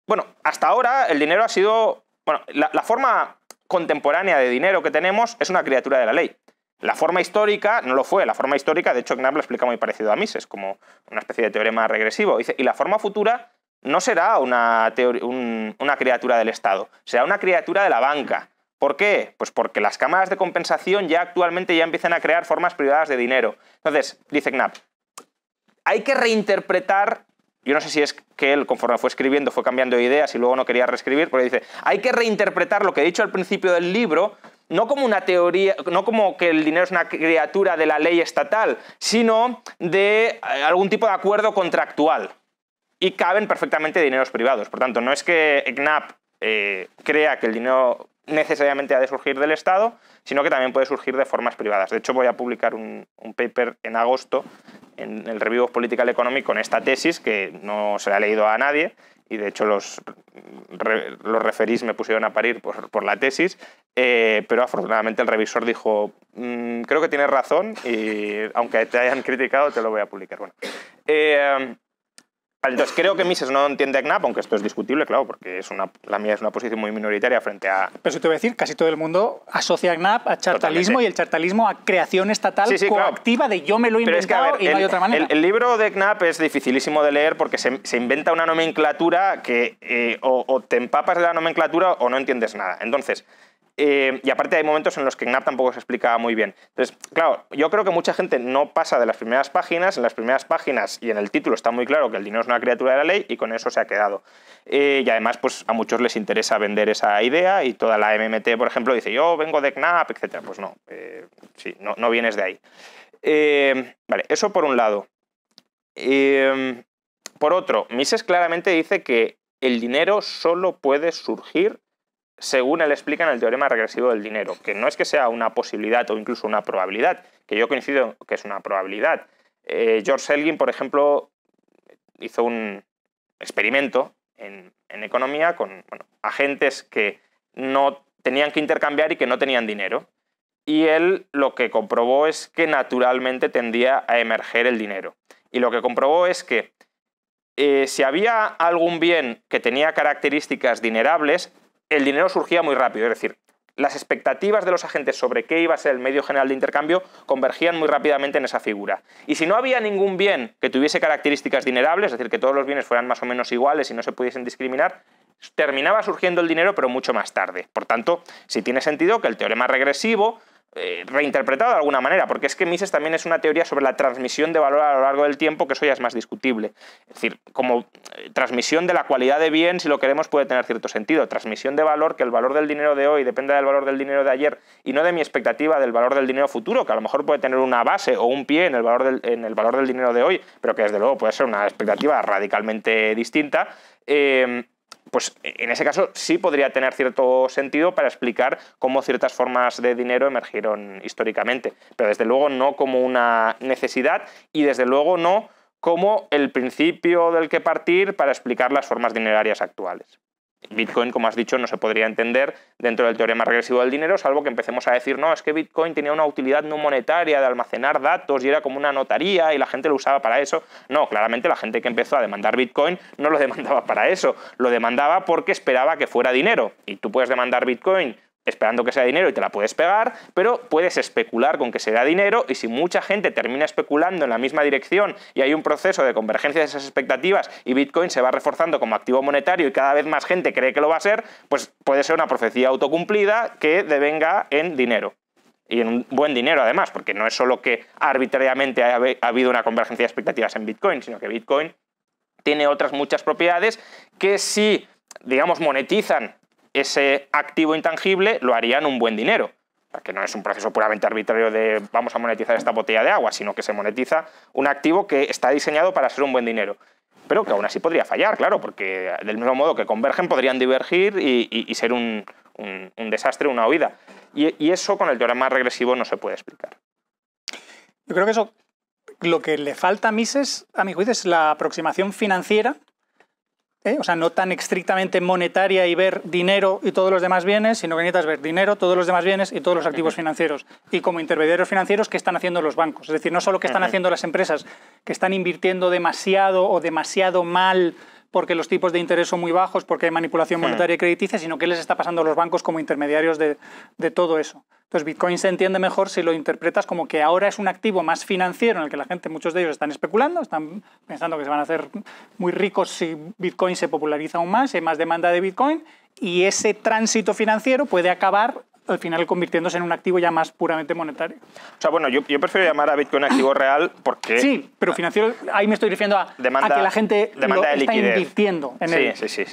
bueno, hasta ahora el dinero ha sido, bueno, la forma contemporánea de dinero que tenemos es una criatura de la ley. La forma histórica no lo fue. La forma histórica, de hecho, Knapp lo explica muy parecido a Mises, como una especie de teorema regresivo. Dice, y la forma futura no será una criatura del Estado, será una criatura de la banca. ¿Por qué? Pues porque las cámaras de compensación ya actualmente ya empiezan a crear formas privadas de dinero. Entonces, dice Knapp, hay que reinterpretar. Yo no sé si es que él, conforme fue escribiendo, fue cambiando de ideas y luego no quería reescribir, porque dice, hay que reinterpretar lo que he dicho al principio del libro, no como una teoría, no como que el dinero es una criatura de la ley estatal, sino de algún tipo de acuerdo contractual. Y caben perfectamente dineros privados. Por tanto, no es que Knapp crea que el dinero necesariamente ha de surgir del Estado, sino que también puede surgir de formas privadas. De hecho, voy a publicar un paper en agosto en el Review of Political Economy con esta tesis, que no se la ha leído a nadie, y de hecho los referís me pusieron a parir por la tesis, pero afortunadamente el revisor dijo, creo que tienes razón, y aunque te hayan criticado, te lo voy a publicar. Bueno, entonces creo que Mises no entiende a Knapp, aunque esto es discutible, claro, porque la mía es una posición muy minoritaria frente a... Pero eso te voy a decir, casi todo el mundo asocia a Knapp a chartalismo. Totalmente. Y el chartalismo a creación estatal coactiva, claro. De yo me lo he inventado. Pero es que, a ver, y no hay otra manera. El libro de Knapp es dificilísimo de leer porque se inventa una nomenclatura que o te empapas de la nomenclatura o no entiendes nada. Entonces, Y aparte hay momentos en los que Knapp tampoco se explicaba muy bien. Entonces, claro, yo creo que mucha gente no pasa de las primeras páginas. En las primeras páginas y en el título está muy claro que el dinero es una criatura de la ley y con eso se ha quedado. Y además, pues a muchos les interesa vender esa idea y toda la MMT, por ejemplo, dice yo vengo de Knapp, etc. Pues no, sí, no vienes de ahí. Vale, eso por un lado. Por otro, Mises claramente dice que el dinero solo puede surgir según él explica en el teorema regresivo del dinero, que no es que sea una posibilidad o incluso una probabilidad, que yo coincido que es una probabilidad. George Selgin, por ejemplo, hizo un experimento en economía con agentes que no tenían que intercambiar y que no tenían dinero. Y él lo que comprobó es que naturalmente tendía a emerger el dinero. Y lo que comprobó es que si había algún bien que tenía características dinerables, el dinero surgía muy rápido. Es decir, las expectativas de los agentes sobre qué iba a ser el medio general de intercambio convergían muy rápidamente en esa figura. Y si no había ningún bien que tuviese características dinerables, es decir, que todos los bienes fueran más o menos iguales y no se pudiesen discriminar, terminaba surgiendo el dinero, pero mucho más tarde. Por tanto, sí tiene sentido que el teorema regresivo, reinterpretado de alguna manera, porque es que Mises también es una teoría sobre la transmisión de valor a lo largo del tiempo, que eso ya es más discutible. Es decir, como transmisión de la cualidad de bien, si lo queremos, puede tener cierto sentido. Transmisión de valor, que el valor del dinero de hoy depende del valor del dinero de ayer y no de mi expectativa del valor del dinero futuro, que a lo mejor puede tener una base o un pie en el valor del dinero de hoy, pero que desde luego puede ser una expectativa radicalmente distinta. Pues en ese caso sí podría tener cierto sentido para explicar cómo ciertas formas de dinero emergieron históricamente, pero desde luego no como una necesidad y desde luego no como el principio del que partir para explicar las formas dinerarias actuales. Bitcoin, como has dicho, no se podría entender dentro del teorema regresivo del dinero, salvo que empecemos a decir, no, es que Bitcoin tenía una utilidad no monetaria de almacenar datos y era como una notaría y la gente lo usaba para eso. No, claramente la gente que empezó a demandar Bitcoin no lo demandaba para eso, lo demandaba porque esperaba que fuera dinero. Y tú puedes demandar Bitcoin esperando que sea dinero y te la puedes pegar, pero puedes especular con que será dinero y si mucha gente termina especulando en la misma dirección y hay un proceso de convergencia de esas expectativas y Bitcoin se va reforzando como activo monetario y cada vez más gente cree que lo va a ser, pues puede ser una profecía autocumplida que devenga en dinero. Y en un buen dinero además, porque no es solo que arbitrariamente ha habido una convergencia de expectativas en Bitcoin, sino que Bitcoin tiene otras muchas propiedades que si, digamos, monetizan ese activo intangible, lo harían un buen dinero. O sea, que no es un proceso puramente arbitrario de vamos a monetizar esta botella de agua, sino que se monetiza un activo que está diseñado para ser un buen dinero. Pero que aún así podría fallar, claro, porque del mismo modo que convergen, podrían divergir y ser un desastre, una huida. Y eso con el teorema regresivo no se puede explicar. Yo creo que eso, lo que le falta a Mises, a mi juicio, es la aproximación financiera. O sea, no tan estrictamente monetaria y ver dinero y todos los demás bienes, sino que necesitas ver dinero, todos los demás bienes y todos los activos financieros. Y como intermediarios financieros, ¿qué están haciendo los bancos? Es decir, no solo qué están haciendo las empresas que están invirtiendo demasiado o demasiado mal porque los tipos de interés son muy bajos, porque hay manipulación monetaria y crediticia, sino qué les está pasando a los bancos como intermediarios de todo eso. Entonces, Bitcoin se entiende mejor si lo interpretas como que ahora es un activo más financiero en el que la gente, muchos de ellos están especulando, están pensando que se van a hacer muy ricos si Bitcoin se populariza aún más, hay más demanda de Bitcoin, y ese tránsito financiero puede acabar al final convirtiéndose en un activo ya más puramente monetario. O sea, bueno, yo prefiero llamar a Bitcoin activo real porque... Sí, pero financiero, ahí me estoy refiriendo a que la gente lo está invirtiendo en él. Sí.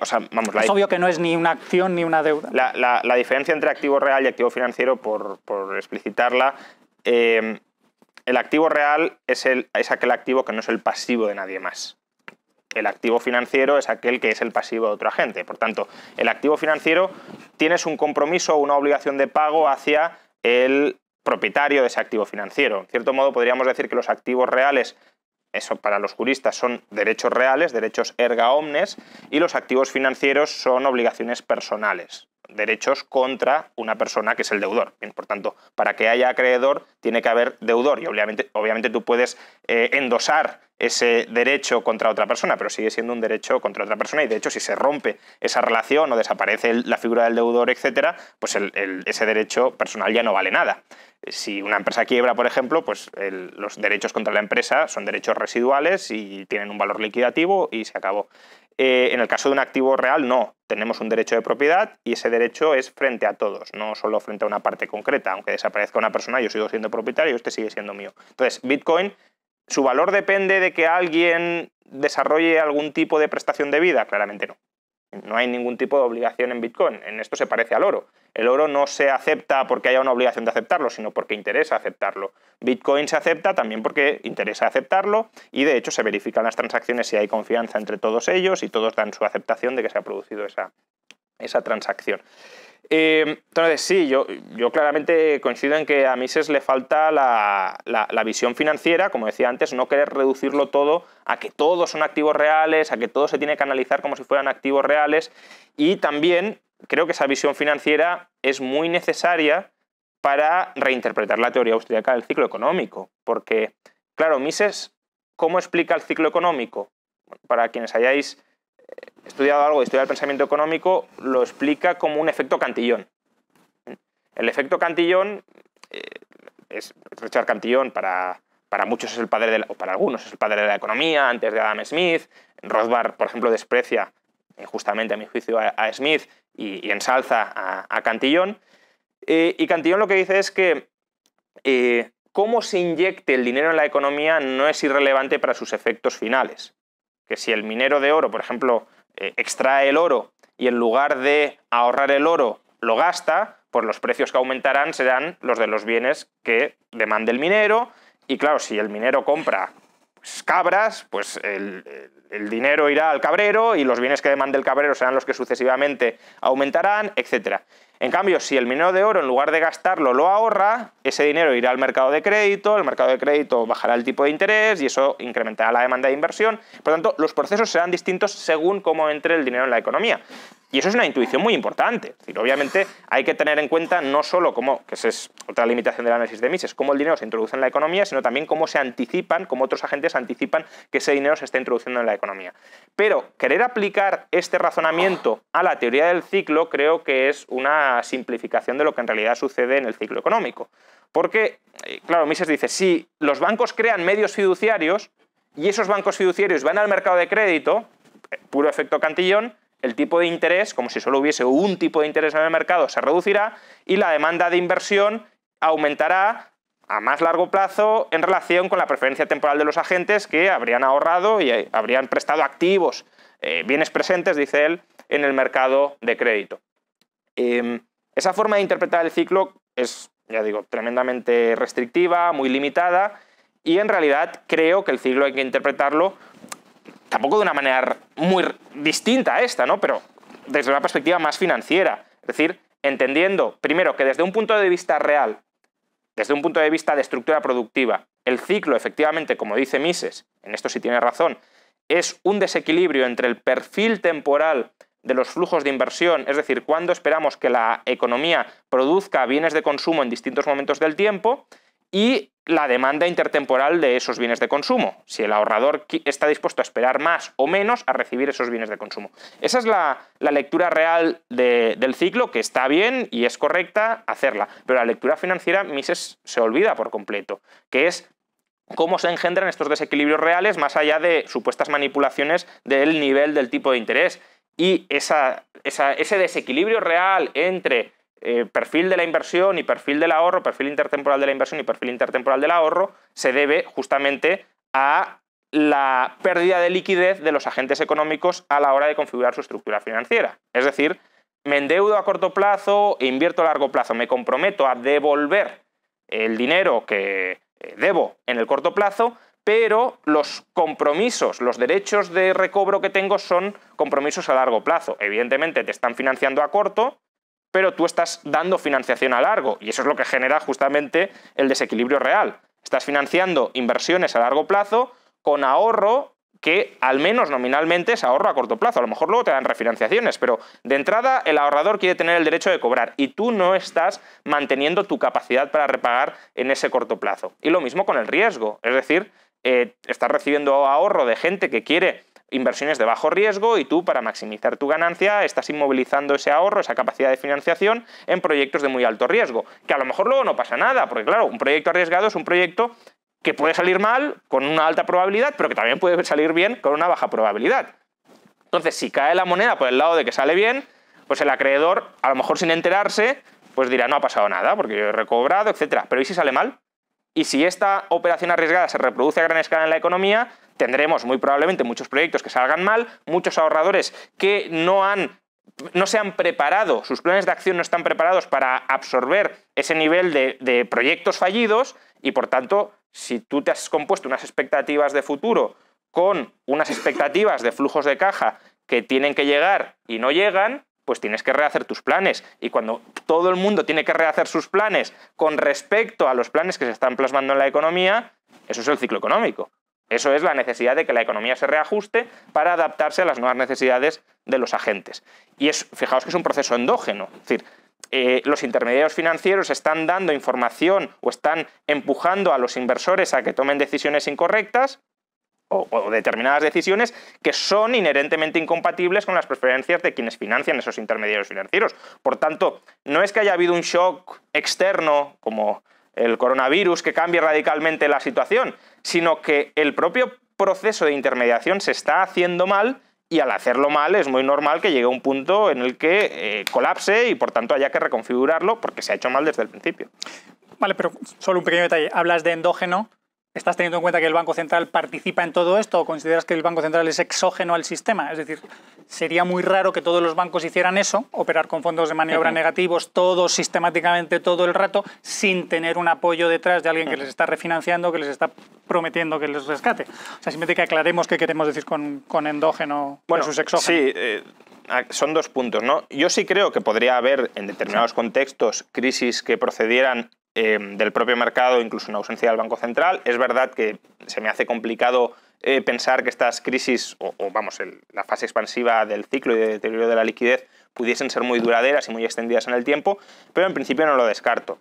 O sea, vamos, es obvio que no es ni una acción ni una deuda. La diferencia entre activo real y activo financiero, por explicitarla, el activo real es aquel activo que no es el pasivo de nadie más. El activo financiero es aquel que es el pasivo de otro agente. Por tanto, el activo financiero tienes un compromiso o una obligación de pago hacia el propietario de ese activo financiero. En cierto modo, podríamos decir que los activos reales, eso para los juristas son derechos reales, derechos erga omnes, y los activos financieros son obligaciones personales, derechos contra una persona que es el deudor. Bien, por tanto, para que haya acreedor tiene que haber deudor y obviamente tú puedes endosar ese derecho contra otra persona, pero sigue siendo un derecho contra otra persona y de hecho si se rompe esa relación o desaparece la figura del deudor, etcétera, pues ese derecho personal ya no vale nada. Si una empresa quiebra, por ejemplo, pues los derechos contra la empresa son derechos residuales y tienen un valor liquidativo y se acabó. En el caso de un activo real, no. Tenemos un derecho de propiedad y ese derecho es frente a todos, no solo frente a una parte concreta. Aunque desaparezca una persona, yo sigo siendo propietario y este sigue siendo mío. Entonces, Bitcoin, ¿su valor depende de que alguien desarrolle algún tipo de prestación de vida? Claramente no. No hay ningún tipo de obligación en Bitcoin. En esto se parece al oro. El oro no se acepta porque haya una obligación de aceptarlo, sino porque interesa aceptarlo. Bitcoin se acepta también porque interesa aceptarlo y de hecho se verifican las transacciones si hay confianza entre todos ellos y todos dan su aceptación de que se ha producido esa transacción. Entonces sí, yo claramente coincido en que a Mises le falta la visión financiera, como decía antes, no querer reducirlo todo a que todos son activos reales, a que todo se tiene que analizar como si fueran activos reales, y también creo que esa visión financiera es muy necesaria para reinterpretar la teoría austríaca del ciclo económico, porque, claro, Mises, ¿cómo explica el ciclo económico? Para quienes hayáis estudiado algo de historia del pensamiento económico, lo explica como un efecto Cantillon. El efecto Cantillon Richard Cantillon para muchos es el padre o para algunos es el padre de la economía, antes de Adam Smith. Rothbard, por ejemplo, desprecia injustamente, a mi juicio, a Smith y ensalza a Cantillon. Y Cantillon lo que dice es que cómo se inyecte el dinero en la economía no es irrelevante para sus efectos finales. Que si el minero de oro, por ejemplo, extrae el oro y en lugar de ahorrar el oro lo gasta, pues los precios que aumentarán serán los de los bienes que demande el minero. Y claro, si el minero compra cabras, pues el dinero irá al cabrero y los bienes que demande el cabrero serán los que sucesivamente aumentarán, etc. En cambio, si el minero de oro, en lugar de gastarlo, lo ahorra, ese dinero irá al mercado de crédito, el mercado de crédito bajará el tipo de interés y eso incrementará la demanda de inversión. Por tanto, los procesos serán distintos según cómo entre el dinero en la economía. Y eso es una intuición muy importante. Es decir, obviamente hay que tener en cuenta no solo cómo, que esa es otra limitación del análisis de Mises, cómo el dinero se introduce en la economía, sino también cómo se anticipan, cómo otros agentes anticipan que ese dinero se esté introduciendo en la economía. Pero querer aplicar este razonamiento a la teoría del ciclo creo que es una simplificación de lo que en realidad sucede en el ciclo económico. Porque, claro, Mises dice, si los bancos crean medios fiduciarios y esos bancos fiduciarios van al mercado de crédito, puro efecto Cantillon, el tipo de interés, como si solo hubiese un tipo de interés en el mercado, se reducirá y la demanda de inversión aumentará a más largo plazo en relación con la preferencia temporal de los agentes que habrían ahorrado y habrían prestado activos, bienes presentes, dice él, en el mercado de crédito. Esa forma de interpretar el ciclo es, ya digo, tremendamente restrictiva, muy limitada, y en realidad creo que el ciclo hay que interpretarlo tampoco de una manera muy distinta a esta, ¿no? Pero desde una perspectiva más financiera. Es decir, entendiendo, primero, que desde un punto de vista real, desde un punto de vista de estructura productiva, el ciclo, efectivamente, como dice Mises, en esto sí tiene razón, es un desequilibrio entre el perfil temporal de los flujos de inversión, es decir, cuándo esperamos que la economía produzca bienes de consumo en distintos momentos del tiempo, y la demanda intertemporal de esos bienes de consumo, si el ahorrador está dispuesto a esperar más o menos a recibir esos bienes de consumo. Esa es la lectura real del ciclo, que está bien y es correcta hacerla, pero la lectura financiera Mises se olvida por completo, que es cómo se engendran estos desequilibrios reales más allá de supuestas manipulaciones del nivel del tipo de interés. Y ese desequilibrio real entre perfil de la inversión y perfil del ahorro, perfil intertemporal de la inversión y perfil intertemporal del ahorro, se debe justamente a la pérdida de liquidez de los agentes económicos a la hora de configurar su estructura financiera. Es decir, me endeudo a corto plazo e invierto a largo plazo, me comprometo a devolver el dinero que debo en el corto plazo, pero los compromisos, los derechos de recobro que tengo son compromisos a largo plazo. Evidentemente te están financiando a corto, pero tú estás dando financiación a largo, y eso es lo que genera justamente el desequilibrio real. Estás financiando inversiones a largo plazo con ahorro que, al menos nominalmente, es ahorro a corto plazo. A lo mejor luego te dan refinanciaciones, pero de entrada el ahorrador quiere tener el derecho de cobrar y tú no estás manteniendo tu capacidad para repagar en ese corto plazo. Y lo mismo con el riesgo, es decir, estás recibiendo ahorro de gente que quiere inversiones de bajo riesgo y tú, para maximizar tu ganancia, estás inmovilizando ese ahorro, esa capacidad de financiación en proyectos de muy alto riesgo. Que a lo mejor luego no pasa nada, porque claro, un proyecto arriesgado es un proyecto que puede salir mal con una alta probabilidad, pero que también puede salir bien con una baja probabilidad. Entonces, si cae la moneda por el lado de que sale bien, pues el acreedor, a lo mejor sin enterarse, pues dirá, no ha pasado nada, porque yo he recobrado, etc. Pero ¿y si sale mal? Y si esta operación arriesgada se reproduce a gran escala en la economía, tendremos muy probablemente muchos proyectos que salgan mal, muchos ahorradores que no se han preparado, sus planes de acción no están preparados para absorber ese nivel de proyectos fallidos y, por tanto, si tú te has compuesto unas expectativas de futuro con unas expectativas de flujos de caja que tienen que llegar y no llegan, pues tienes que rehacer tus planes. Y cuando todo el mundo tiene que rehacer sus planes con respecto a los planes que se están plasmando en la economía, eso es el ciclo económico. Eso es la necesidad de que la economía se reajuste para adaptarse a las nuevas necesidades de los agentes. Y fijaos que es un proceso endógeno. Es decir, los intermediarios financieros están dando información o están empujando a los inversores a que tomen decisiones incorrectas o determinadas decisiones que son inherentemente incompatibles con las preferencias de quienes financian esos intermediarios financieros. Por tanto, no es que haya habido un shock externo como el coronavirus que cambie radicalmente la situación, sino que el propio proceso de intermediación se está haciendo mal y al hacerlo mal es muy normal que llegue a un punto en el que colapse y por tanto haya que reconfigurarlo porque se ha hecho mal desde el principio. Vale, pero solo un pequeño detalle. Hablas de endógeno. ¿Estás teniendo en cuenta que el Banco Central participa en todo esto o consideras que el Banco Central es exógeno al sistema? Es decir, sería muy raro que todos los bancos hicieran eso, operar con fondos de maniobra negativos, todos sistemáticamente, todo el rato, sin tener un apoyo detrás de alguien que les está refinanciando, que les está prometiendo que les rescate. O sea, simplemente que aclaremos qué queremos decir con endógeno versus exógeno. Sí, son dos puntos, ¿no? Yo sí creo que podría haber, en determinados contextos, crisis que procedieran del propio mercado, incluso en ausencia del Banco Central. Es verdad que se me hace complicado pensar que estas crisis, la fase expansiva del ciclo y de deterioro de la liquidez pudiesen ser muy duraderas y muy extendidas en el tiempo, pero en principio no lo descarto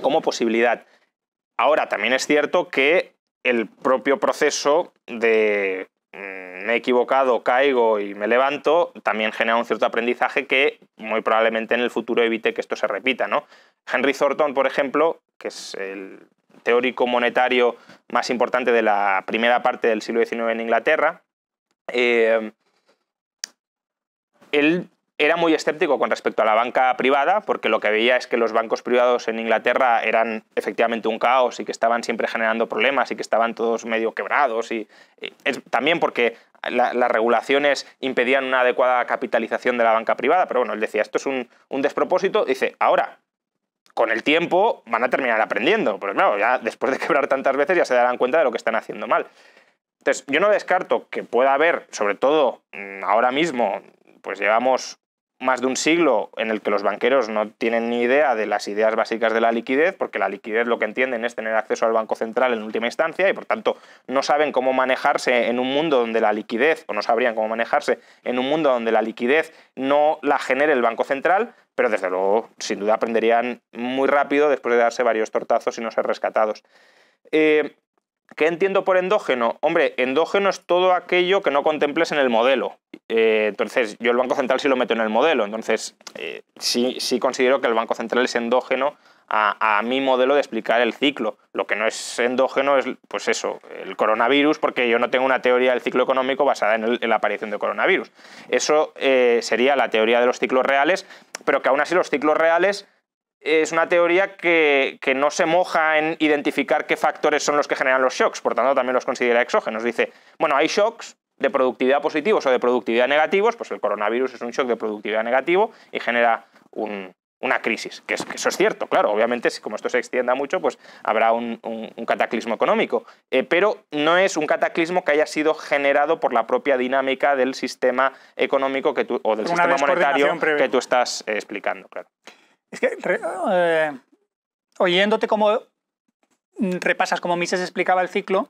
como posibilidad. Ahora, también es cierto que el propio proceso de me he equivocado, caigo y me levanto, también genera un cierto aprendizaje que muy probablemente en el futuro evite que esto se repita, ¿no? Henry Thornton, por ejemplo, que es el teórico monetario más importante de la primera parte del siglo XIX en Inglaterra, él era muy escéptico con respecto a la banca privada, porque lo que veía es que los bancos privados en Inglaterra eran efectivamente un caos y que estaban siempre generando problemas y que estaban todos medio quebrados. También porque las regulaciones impedían una adecuada capitalización de la banca privada. Pero bueno, él decía, esto es un despropósito. Dice, ahora, con el tiempo van a terminar aprendiendo. Porque claro, ya después de quebrar tantas veces ya se darán cuenta de lo que están haciendo mal. Entonces, yo no descarto que pueda haber, sobre todo ahora mismo, pues llevamos más de un siglo en el que los banqueros no tienen ni idea de las ideas básicas de la liquidez, porque la liquidez lo que entienden es tener acceso al Banco Central en última instancia y por tanto no saben cómo manejarse en un mundo donde la liquidez, o no sabrían cómo manejarse en un mundo donde la liquidez no la genere el Banco Central, pero desde luego sin duda aprenderían muy rápido después de darse varios tortazos y no ser rescatados. ¿Qué entiendo por endógeno? Hombre, endógeno es todo aquello que no contemples en el modelo. Entonces, yo el Banco Central sí lo meto en el modelo. Entonces, sí considero que el Banco Central es endógeno a mi modelo de explicar el ciclo. Lo que no es endógeno es, pues eso, el coronavirus, porque yo no tengo una teoría del ciclo económico basada en la aparición de coronavirus. Eso sería la teoría de los ciclos reales, pero que aún así los ciclos reales es una teoría que no se moja en identificar qué factores son los que generan los shocks, por tanto también los considera exógenos. Dice, bueno, hay shocks de productividad positivos o de productividad negativos, pues el coronavirus es un shock de productividad negativo y genera una crisis, que eso es cierto, claro, obviamente como esto se extienda mucho, pues habrá un cataclismo económico, pero no es un cataclismo que haya sido generado por la propia dinámica del sistema económico o del sistema monetario que tú estás explicando, claro. Es que, oyéndote cómo repasas, como Mises explicaba el ciclo,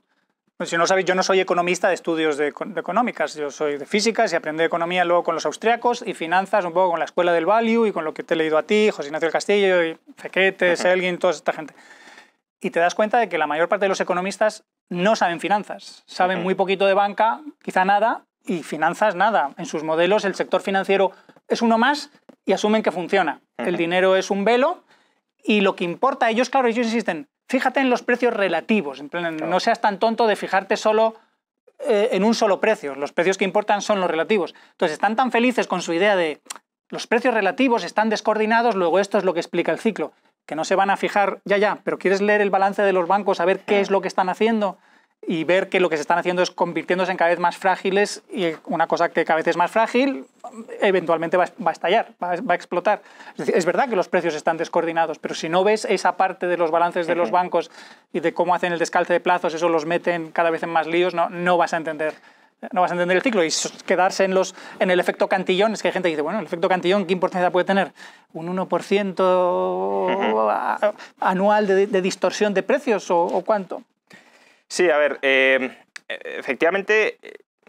pues si no sabéis, yo no soy economista de estudios de económicas, yo soy de físicas y aprendí economía luego con los austriacos y finanzas un poco con la escuela del value y con lo que te he leído a ti, José Ignacio del Castillo, y Fekete, Selgin, toda esta gente. y te das cuenta de que la mayor parte de los economistas no saben finanzas, saben muy poquito de banca, quizá nada, y finanzas nada. En sus modelos el sector financiero es uno más y asumen que funciona. El dinero es un velo y lo que importa a ellos, claro, ellos insisten, fíjate en los precios relativos, en plan, no seas tan tonto de fijarte solo en un solo precio, los precios que importan son los relativos. Entonces están tan felices con su idea de los precios relativos están descoordinados, luego esto es lo que explica el ciclo, que no se van a fijar, ya, pero ¿quieres leer el balance de los bancos, a ver qué es lo que están haciendo? Y ver que lo que se están haciendo es convirtiéndose en cada vez más frágiles y una cosa que cada vez es más frágil eventualmente va a estallar, va a explotar. Es verdad que los precios están descoordinados, pero si no ves esa parte de los balances de los bancos y de cómo hacen el descalce de plazos, eso los meten cada vez en más líos, no vas a entender. No vas a entender el ciclo y quedarse en el efecto Cantillón. Es que hay gente que dice, bueno, el efecto Cantillón, ¿qué importancia puede tener? ¿Un 1% anual de distorsión de precios o cuánto? Sí, a ver, efectivamente,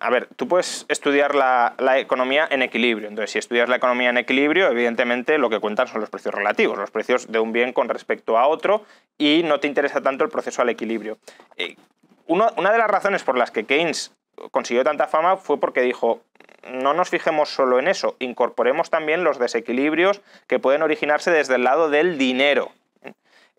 a ver, tú puedes estudiar la economía en equilibrio. Entonces, si estudias la economía en equilibrio, evidentemente lo que cuentan son los precios relativos, los precios de un bien con respecto a otro, y no te interesa tanto el proceso al equilibrio. Una de las razones por las que Keynes consiguió tanta fama fue porque dijo, no nos fijemos solo en eso, incorporemos también los desequilibrios que pueden originarse desde el lado del dinero.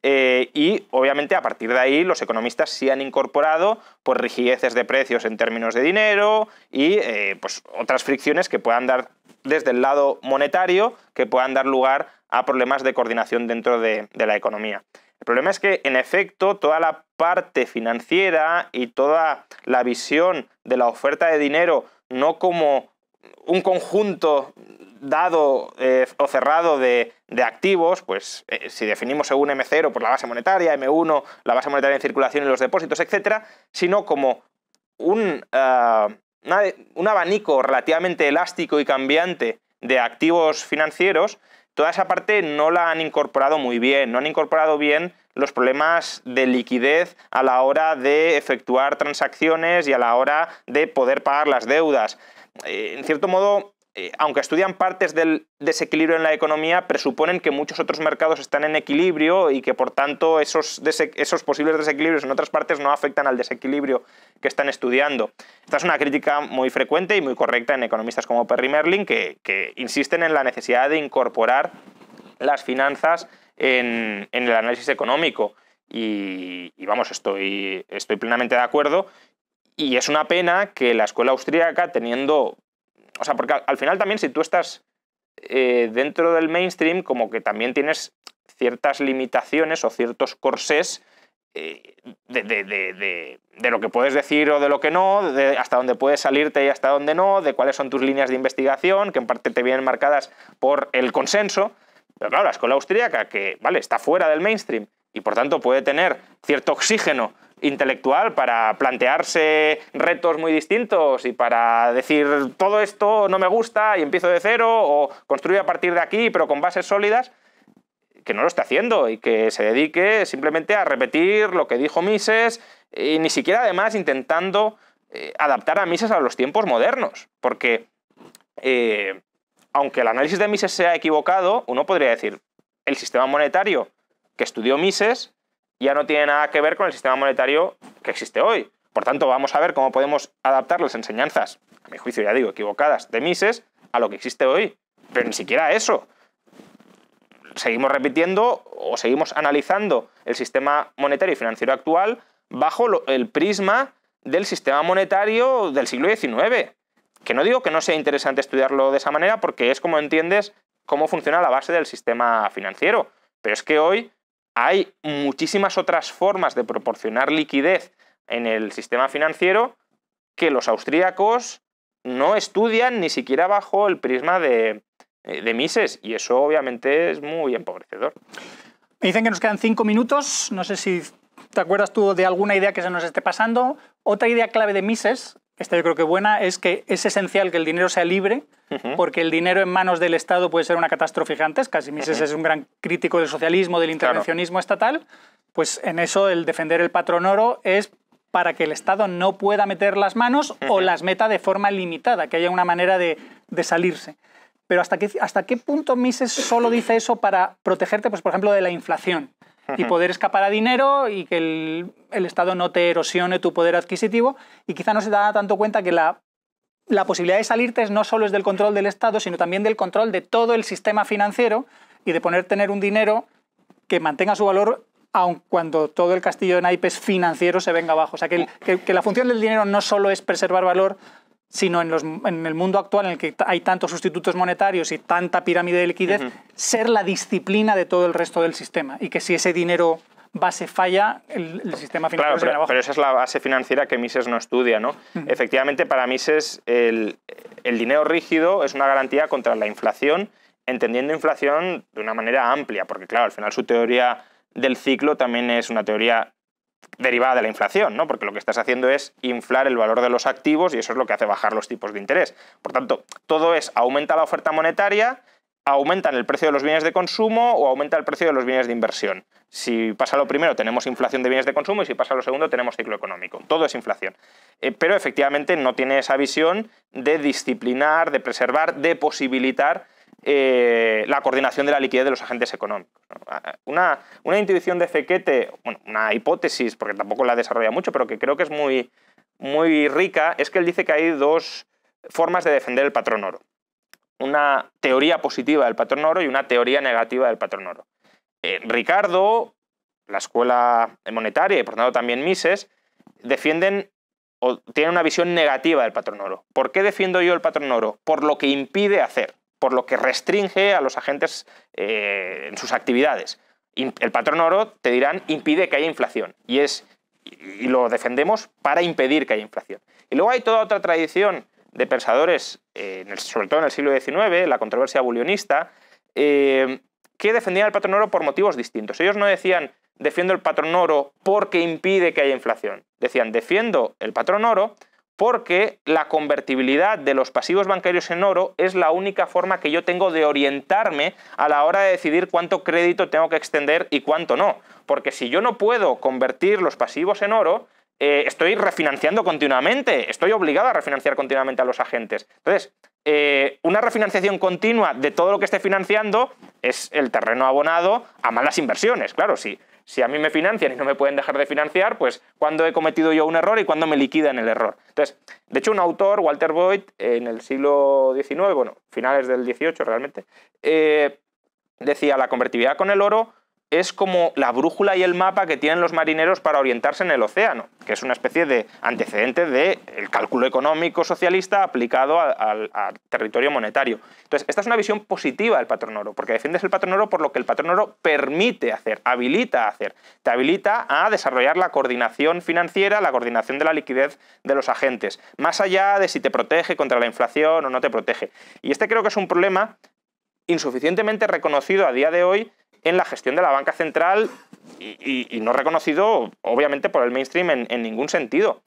Y obviamente a partir de ahí los economistas sí han incorporado pues, rigideces de precios en términos de dinero y pues, otras fricciones que puedan dar desde el lado monetario, que puedan dar lugar a problemas de coordinación dentro de la economía. El problema es que, en efecto, toda la parte financiera y toda la visión de la oferta de dinero no como un conjunto dado o cerrado de activos, pues si definimos según M0 pues la base monetaria, M1 la base monetaria en circulación y los depósitos, etcétera, sino como un abanico relativamente elástico y cambiante de activos financieros. Toda esa parte no la han incorporado muy bien, no han incorporado bien los problemas de liquidez a la hora de efectuar transacciones y a la hora de poder pagar las deudas. En cierto modo, aunque estudian partes del desequilibrio en la economía, presuponen que muchos otros mercados están en equilibrio y que, por tanto, esos posibles desequilibrios en otras partes no afectan al desequilibrio que están estudiando. Esta es una crítica muy frecuente y muy correcta en economistas como Perry Merlin, que insisten en la necesidad de incorporar las finanzas en el análisis económico. Y vamos, estoy plenamente de acuerdo. Y es una pena que la escuela austríaca, teniendo... O sea, porque al final también, si tú estás dentro del mainstream, como que también tienes ciertas limitaciones o ciertos corsés de lo que puedes decir o de lo que no, de hasta dónde puedes salirte y hasta dónde no, de cuáles son tus líneas de investigación, que en parte te vienen marcadas por el consenso. Pero claro, la escuela austríaca, que vale, está fuera del mainstream y por tanto puede tener cierto oxígeno intelectual para plantearse retos muy distintos y para decir todo esto no me gusta y empiezo de cero o construyo a partir de aquí pero con bases sólidas, que no lo esté haciendo y que se dedique simplemente a repetir lo que dijo Mises y ni siquiera además intentando adaptar a Mises a los tiempos modernos, porque aunque el análisis de Mises sea equivocado, uno podría decir el sistema monetario que estudió Mises ya no tiene nada que ver con el sistema monetario que existe hoy. Por tanto, vamos a ver cómo podemos adaptar las enseñanzas, a mi juicio ya digo, equivocadas, de Mises a lo que existe hoy. Pero ni siquiera eso. Seguimos repitiendo o seguimos analizando el sistema monetario y financiero actual bajo el prisma del sistema monetario del siglo XIX. Que no digo que no sea interesante estudiarlo de esa manera porque es como entiendes cómo funciona la base del sistema financiero. Pero es que hoy hay muchísimas otras formas de proporcionar liquidez en el sistema financiero que los austríacos no estudian ni siquiera bajo el prisma de Mises, y eso obviamente es muy empobrecedor. Me dicen que nos quedan 5 minutos, no sé si te acuerdas tú de alguna idea que se nos esté pasando. Otra idea clave de Mises, esta yo creo que buena, es que es esencial que el dinero sea libre, porque el dinero en manos del Estado puede ser una catástrofe gigantesca. Si Mises es un gran crítico del socialismo, del intervencionismo estatal, pues en eso el defender el patrón oro es para que el Estado no pueda meter las manos o las meta de forma limitada, que haya una manera de salirse. Pero ¿hasta qué punto Mises solo dice eso para protegerte, pues, por ejemplo, de la inflación? y poder escapar a dinero y que el Estado no te erosione tu poder adquisitivo, y quizá no se da tanto cuenta que la posibilidad de salirte no solo es del control del Estado, sino también del control de todo el sistema financiero y de tener un dinero que mantenga su valor aun cuando todo el castillo de naipes financiero se venga abajo. O sea, que la función del dinero no solo es preservar valor, sino en el mundo actual en el que hay tantos sustitutos monetarios y tanta pirámide de liquidez, ser la disciplina de todo el resto del sistema. Y que si ese dinero base falla, el sistema financiero se viene abajo. Pero esa es la base financiera que Mises no estudia, ¿no? Efectivamente, para Mises el dinero rígido es una garantía contra la inflación, entendiendo inflación de una manera amplia, porque claro, al final su teoría del ciclo también es una teoría derivada de la inflación, ¿no? Porque lo que estás haciendo es inflar el valor de los activos y eso es lo que hace bajar los tipos de interés. Por tanto, todo es aumenta la oferta monetaria, aumentan el precio de los bienes de consumo o aumenta el precio de los bienes de inversión. Si pasa lo primero, tenemos inflación de bienes de consumo, y si pasa lo segundo, tenemos ciclo económico. Todo es inflación. Pero efectivamente no tiene esa visión de disciplinar, de preservar, de posibilitar la coordinación de la liquidez de los agentes económicos. Una intuición de Fekete, bueno, una hipótesis, porque tampoco la desarrolla mucho, pero que creo que es muy, muy rica, es que él dice que hay dos formas de defender el patrón oro. Una teoría positiva del patrón oro y una teoría negativa del patrón oro. Ricardo, la escuela monetaria y por tanto también Mises, defienden o tienen una visión negativa del patrón oro. ¿Por qué defiendo yo el patrón oro? Por lo que impide hacer, por lo que restringe a los agentes en sus actividades. El patrón oro, te dirán, impide que haya inflación y lo defendemos para impedir que haya inflación. Y luego hay toda otra tradición de pensadores, sobre todo en el siglo XIX, la controversia bulionista, que defendían el patrón oro por motivos distintos. Ellos no decían defiendo el patrón oro porque impide que haya inflación. Decían defiendo el patrón oro porque la convertibilidad de los pasivos bancarios en oro es la única forma que yo tengo de orientarme a la hora de decidir cuánto crédito tengo que extender y cuánto no. Porque si yo no puedo convertir los pasivos en oro, estoy refinanciando continuamente, estoy obligado a refinanciar continuamente a los agentes. Entonces, una refinanciación continua de todo lo que esté financiando es el terreno abonado a malas inversiones. Claro, si a mí me financian y no me pueden dejar de financiar, pues ¿cuándo he cometido yo un error y cuándo me liquidan el error? Entonces, de hecho, un autor, Walter Boyd, en el siglo XIX, bueno, finales del XVIII realmente, decía la convertibilidad con el oro es como la brújula y el mapa que tienen los marineros para orientarse en el océano, que es una especie de antecedente del cálculo económico socialista aplicado al territorio monetario. Entonces, esta es una visión positiva del patrón oro, porque defiendes el patrón oro por lo que el patrón oro permite hacer, habilita a hacer. Te habilita a desarrollar la coordinación financiera, la coordinación de la liquidez de los agentes, más allá de si te protege contra la inflación o no te protege. Y este creo que es un problema insuficientemente reconocido a día de hoy en la gestión de la banca central y no reconocido, obviamente, por el mainstream en ningún sentido.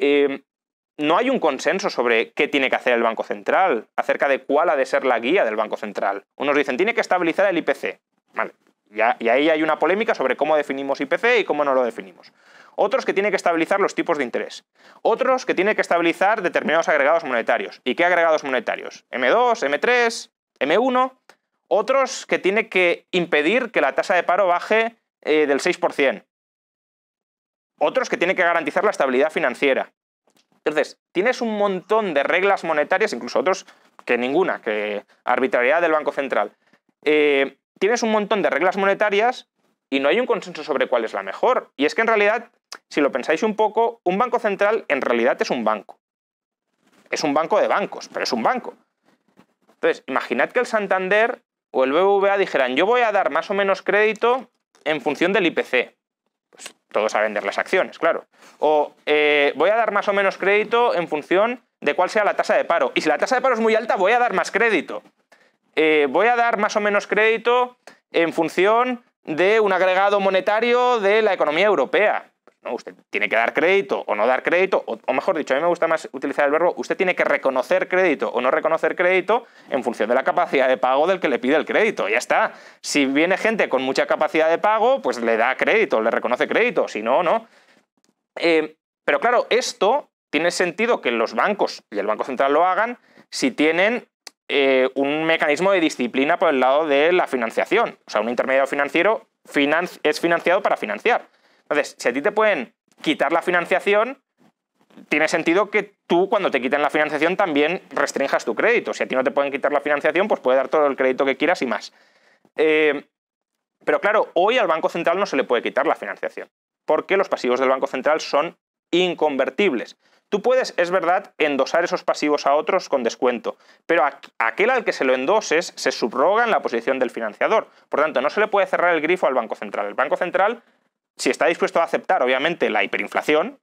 No hay un consenso sobre qué tiene que hacer el Banco Central, acerca de cuál ha de ser la guía del Banco Central. Unos dicen, tiene que estabilizar el IPC. Vale. Y ahí hay una polémica sobre cómo definimos IPC y cómo no lo definimos. Otros que tiene que estabilizar los tipos de interés. Otros que tiene que estabilizar determinados agregados monetarios. ¿Y qué agregados monetarios? M2, M3, M1... Otros que tiene que impedir que la tasa de paro baje del 6%. Otros que tiene que garantizar la estabilidad financiera. Entonces, tienes un montón de reglas monetarias, incluso otros que ninguna, que arbitrariedad del Banco Central. Tienes un montón de reglas monetarias y no hay un consenso sobre cuál es la mejor. Y es que en realidad, si lo pensáis un poco, un banco central en realidad es un banco. Es un banco de bancos, pero es un banco. Entonces, imaginad que el Santander o el BBVA dijeran, yo voy a dar más o menos crédito en función del IPC. Pues todos a vender las acciones, claro. O voy a dar más o menos crédito en función de cuál sea la tasa de paro. Y si la tasa de paro es muy alta, voy a dar más crédito. Voy a dar más o menos crédito en función de un agregado monetario de la economía europea. ¿No? Usted tiene que dar crédito o no dar crédito, o mejor dicho, a mí me gusta más utilizar el verbo, usted tiene que reconocer crédito o no reconocer crédito en función de la capacidad de pago del que le pide el crédito. Ya está. Si viene gente con mucha capacidad de pago, pues le da crédito, le reconoce crédito, si no, no. Pero claro, esto tiene sentido que los bancos y el Banco Central lo hagan si tienen un mecanismo de disciplina por el lado de la financiación. O sea, un intermediario financiero es financiado para financiar. Entonces, si a ti te pueden quitar la financiación, tiene sentido que tú, cuando te quiten la financiación, también restringas tu crédito. Si a ti no te pueden quitar la financiación, pues puedes dar todo el crédito que quieras y más. Pero claro, hoy al Banco Central no se le puede quitar la financiación, porque los pasivos del Banco Central son inconvertibles. Tú puedes, es verdad, endosar esos pasivos a otros con descuento, pero aquel al que se lo endoses se subroga en la posición del financiador. Por tanto, no se le puede cerrar el grifo al Banco Central. El Banco Central, si está dispuesto a aceptar, obviamente, la hiperinflación,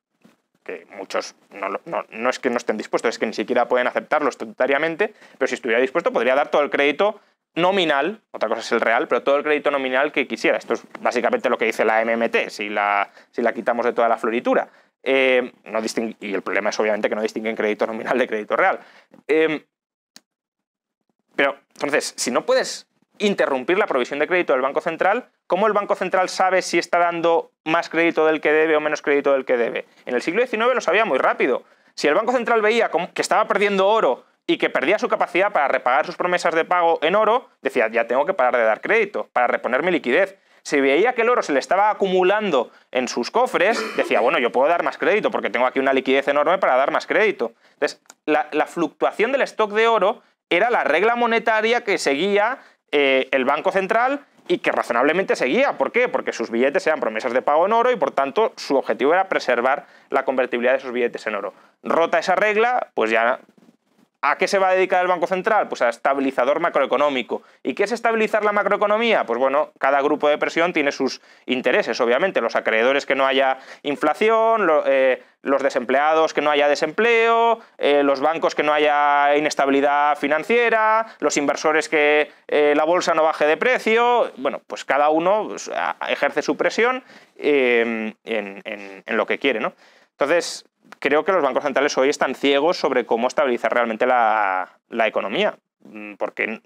que muchos no es que no estén dispuestos, es que ni siquiera pueden aceptarlo estatutariamente, pero si estuviera dispuesto podría dar todo el crédito nominal, otra cosa es el real, pero todo el crédito nominal que quisiera. Esto es básicamente lo que dice la MMT, si la quitamos de toda la floritura. Y el problema es obviamente que no distinguen crédito nominal de crédito real. Pero entonces, si no puedes interrumpir la provisión de crédito del Banco Central, ¿cómo el Banco Central sabe si está dando más crédito del que debe o menos crédito del que debe? En el siglo XIX lo sabía muy rápido. Si el Banco Central veía que estaba perdiendo oro y que perdía su capacidad para repagar sus promesas de pago en oro, decía, ya tengo que parar de dar crédito para reponer mi liquidez. Si veía que el oro se le estaba acumulando en sus cofres, decía, bueno, yo puedo dar más crédito porque tengo aquí una liquidez enorme para dar más crédito. Entonces, la fluctuación del stock de oro era la regla monetaria que seguía el Banco Central y que razonablemente seguía. ¿Por qué? Porque sus billetes eran promesas de pago en oro y, por tanto, su objetivo era preservar la convertibilidad de sus billetes en oro. Rota esa regla, pues ya... ¿A qué se va a dedicar el Banco Central? Pues a estabilizador macroeconómico. ¿Y qué es estabilizar la macroeconomía? Pues bueno, cada grupo de presión tiene sus intereses, obviamente. Los acreedores, que no haya inflación, los desempleados, que no haya desempleo, los bancos, que no haya inestabilidad financiera, los inversores, que la bolsa no baje de precio. Bueno, pues cada uno ejerce su presión en lo que quiere, ¿no? Entonces, creo que los bancos centrales hoy están ciegos sobre cómo estabilizar realmente la economía, porque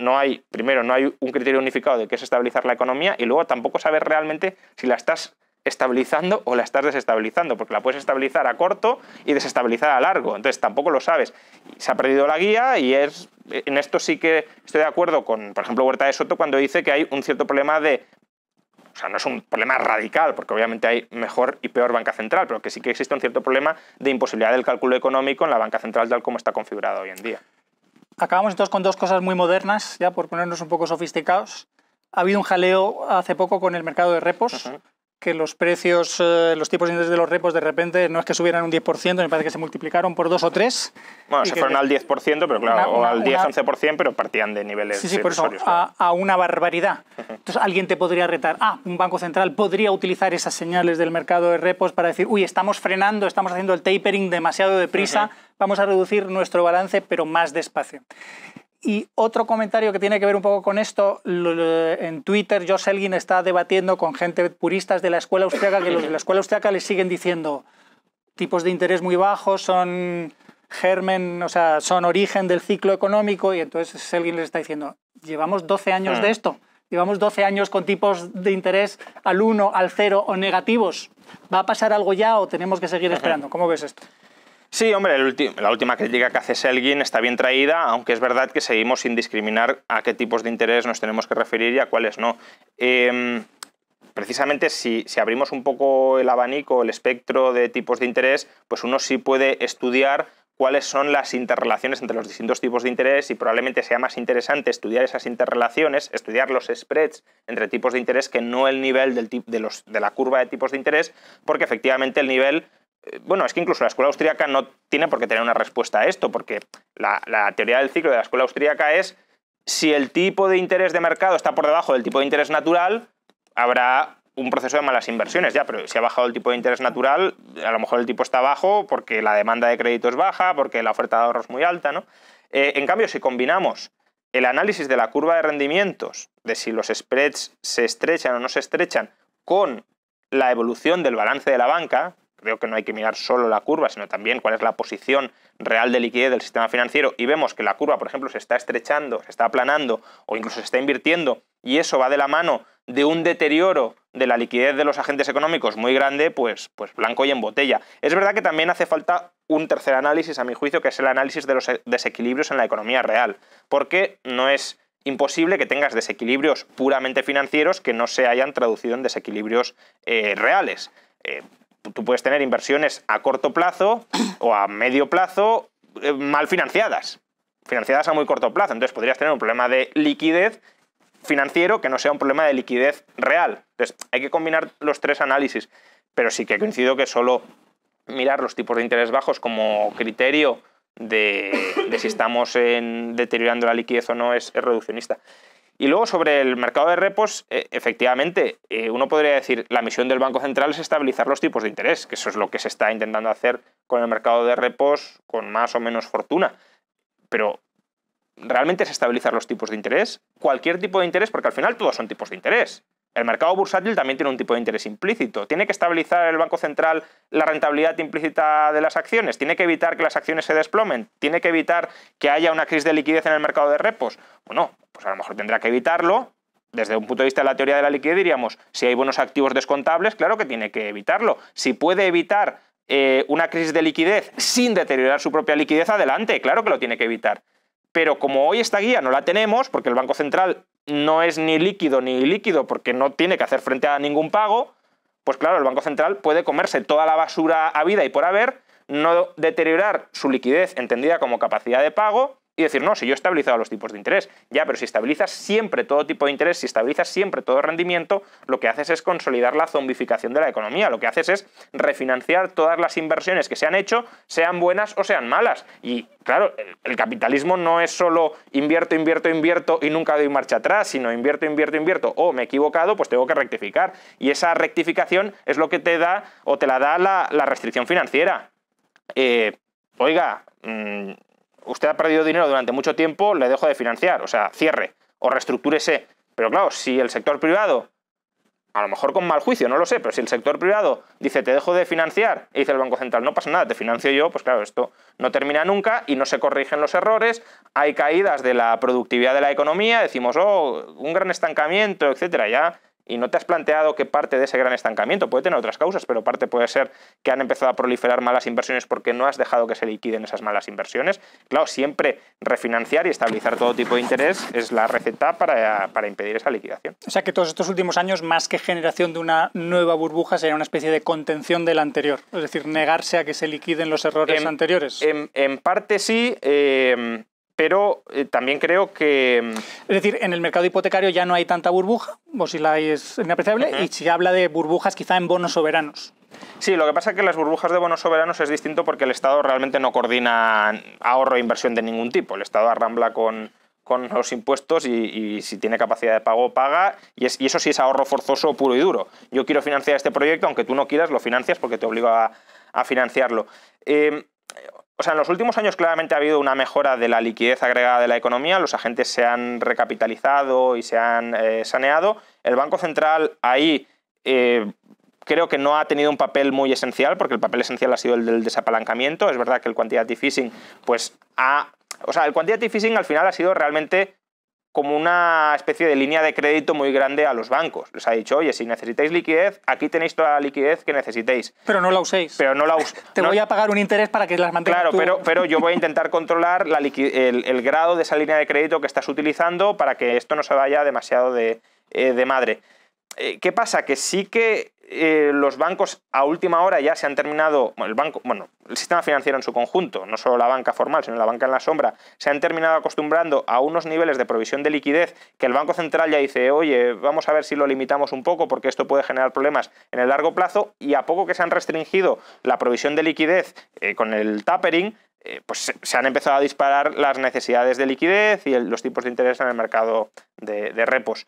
primero no hay un criterio unificado de qué es estabilizar la economía, y luego tampoco sabes realmente si la estás estabilizando o la estás desestabilizando, porque la puedes estabilizar a corto y desestabilizar a largo, entonces tampoco lo sabes. Se ha perdido la guía y en esto sí que estoy de acuerdo con, por ejemplo, Huerta de Soto, cuando dice que hay un cierto problema o sea, no es un problema radical, porque obviamente hay mejor y peor banca central, pero que sí que existe un cierto problema de imposibilidad del cálculo económico en la banca central tal como está configurada hoy en día. Acabamos entonces con dos cosas muy modernas, ya por ponernos un poco sofisticados. Ha habido un jaleo hace poco con el mercado de repos, que los precios, los tipos de interés de los repos de repente no es que subieran un 10%, me parece que se multiplicaron por 2 o 3. Bueno, se fueron al 10%, pero claro, o al 10-11%, pero partían de niveles por eso, a una barbaridad. Entonces alguien te podría retar, un banco central podría utilizar esas señales del mercado de repos para decir, uy, estamos frenando, estamos haciendo el tapering demasiado deprisa, vamos a reducir nuestro balance, pero más despacio. Y otro comentario que tiene que ver un poco con esto, en Twitter Josh Elgin está debatiendo con gente puristas de la escuela austriaca, que los de la escuela austriaca les siguen diciendo tipos de interés muy bajos, son germen, o sea, son origen del ciclo económico, y entonces Elgin les está diciendo, llevamos 12 años de esto, llevamos 12 años con tipos de interés al 1, al 0 o negativos. ¿Va a pasar algo ya o tenemos que seguir esperando? ¿Cómo ves esto? Sí, hombre, la última crítica que hace Selgin está bien traída, aunque es verdad que seguimos sin discriminar a qué tipos de interés nos tenemos que referir y a cuáles no. Precisamente si abrimos un poco el abanico, el espectro de tipos de interés, pues uno sí puede estudiar cuáles son las interrelaciones entre los distintos tipos de interés, y probablemente sea más interesante estudiar esas interrelaciones, estudiar los spreads entre tipos de interés, que no el nivel de la curva de tipos de interés, porque efectivamente el nivel... Bueno, es que incluso la escuela austríaca no tiene por qué tener una respuesta a esto, porque la teoría del ciclo de la escuela austríaca es: si el tipo de interés de mercado está por debajo del tipo de interés natural, habrá un proceso de malas inversiones. Ya, pero si ha bajado el tipo de interés natural, a lo mejor el tipo está bajo porque la demanda de crédito es baja, porque la oferta de ahorro es muy alta, ¿no? En cambio, si combinamos el análisis de la curva de rendimientos, de si los spreads se estrechan o no se estrechan, con la evolución del balance de la banca, creo que no hay que mirar solo la curva, sino también cuál es la posición real de liquidez del sistema financiero, y vemos que la curva, por ejemplo, se está estrechando, se está aplanando o incluso se está invirtiendo, y eso va de la mano de un deterioro de la liquidez de los agentes económicos muy grande, pues blanco y en botella. Es verdad que también hace falta un tercer análisis, a mi juicio, que es el análisis de los desequilibrios en la economía real, porque no es imposible que tengas desequilibrios puramente financieros que no se hayan traducido en desequilibrios reales. Tú puedes tener inversiones a corto plazo o a medio plazo mal financiadas a muy corto plazo. Entonces podrías tener un problema de liquidez financiero que no sea un problema de liquidez real. Entonces hay que combinar los tres análisis, pero sí que coincido que solo mirar los tipos de interés bajos como criterio de si estamos deteriorando la liquidez o no es reduccionista. Y luego sobre el mercado de repos, efectivamente, uno podría decir la misión del Banco Central es estabilizar los tipos de interés, que eso es lo que se está intentando hacer con el mercado de repos con más o menos fortuna. Pero ¿realmente es estabilizar los tipos de interés? Cualquier tipo de interés, porque al final todos son tipos de interés. El mercado bursátil también tiene un tipo de interés implícito. ¿Tiene que estabilizar el Banco Central la rentabilidad implícita de las acciones? ¿Tiene que evitar que las acciones se desplomen? ¿Tiene que evitar que haya una crisis de liquidez en el mercado de repos? Bueno, pues a lo mejor tendrá que evitarlo. Desde un punto de vista de la teoría de la liquidez diríamos, si hay buenos activos descontables, claro que tiene que evitarlo. Si puede evitar una crisis de liquidez sin deteriorar su propia liquidez, adelante, claro que lo tiene que evitar. Pero como hoy esta guía no la tenemos, porque el Banco Central no es ni líquido ni ilíquido porque no tiene que hacer frente a ningún pago, pues claro, el Banco Central puede comerse toda la basura habida y por haber, no deteriorar su liquidez entendida como capacidad de pago y decir, no, si yo he estabilizado los tipos de interés. Ya, pero si estabilizas siempre todo tipo de interés, si estabilizas siempre todo rendimiento, lo que haces es consolidar la zombificación de la economía. Lo que haces es refinanciar todas las inversiones que se han hecho, sean buenas o sean malas. Y claro, el capitalismo no es solo invierto y nunca doy marcha atrás, sino invierto, o me he equivocado, pues tengo que rectificar. Y esa rectificación es lo que te da o te la da la restricción financiera. Oiga, usted ha perdido dinero durante mucho tiempo, le dejo de financiar, o sea, cierre o reestructúrese. Pero claro, si el sector privado, a lo mejor con mal juicio, no lo sé, pero si el sector privado dice te dejo de financiar y dice el Banco Central no pasa nada, te financio yo, pues claro, esto no termina nunca y no se corrigen los errores, hay caídas de la productividad de la economía, decimos, oh, un gran estancamiento, etcétera, ya. Y no te has planteado que parte de ese gran estancamiento puede tener otras causas, pero parte puede ser que han empezado a proliferar malas inversiones porque no has dejado que se liquiden esas malas inversiones. Claro, siempre refinanciar y estabilizar todo tipo de interés es la receta para impedir esa liquidación. O sea que todos estos últimos años, más que generación de una nueva burbuja, sería una especie de contención de la anterior. Es decir, negarse a que se liquiden los errores anteriores. En parte sí. Pero también creo que... Es decir, en el mercado hipotecario ya no hay tanta burbuja, o si la hay es inapreciable, y se habla de burbujas quizá en bonos soberanos. Sí, lo que pasa es que las burbujas de bonos soberanos es distinto porque el Estado realmente no coordina ahorro e inversión de ningún tipo. El Estado arrambla con los impuestos y si tiene capacidad de pago, paga, y eso sí es ahorro forzoso puro y duro. Yo quiero financiar este proyecto, aunque tú no quieras, lo financias porque te obligo a financiarlo. O sea, en los últimos años claramente ha habido una mejora de la liquidez agregada de la economía, los agentes se han recapitalizado y se han saneado. El Banco Central ahí creo que no ha tenido un papel muy esencial, porque el papel esencial ha sido el del desapalancamiento. Es verdad que el quantitative easing, pues el quantitative easing al final ha sido realmente como una especie de línea de crédito muy grande a los bancos. Les ha dicho, oye, si necesitáis liquidez, aquí tenéis toda la liquidez que necesitéis. Pero no la uséis. Pero no la voy a pagar un interés para que las mantengas. Claro, pero yo voy a intentar controlar el grado de esa línea de crédito que estás utilizando para que esto no se vaya demasiado de madre. ¿Qué pasa? Que sí que los bancos a última hora ya se han terminado, el sistema financiero en su conjunto, no solo la banca formal, sino la banca en la sombra, se han terminado acostumbrando a unos niveles de provisión de liquidez que el Banco Central ya dice, oye, vamos a ver si lo limitamos un poco porque esto puede generar problemas en el largo plazo, y a poco que se han restringido la provisión de liquidez con el tapering, pues se han empezado a disparar las necesidades de liquidez y los tipos de interés en el mercado de repos.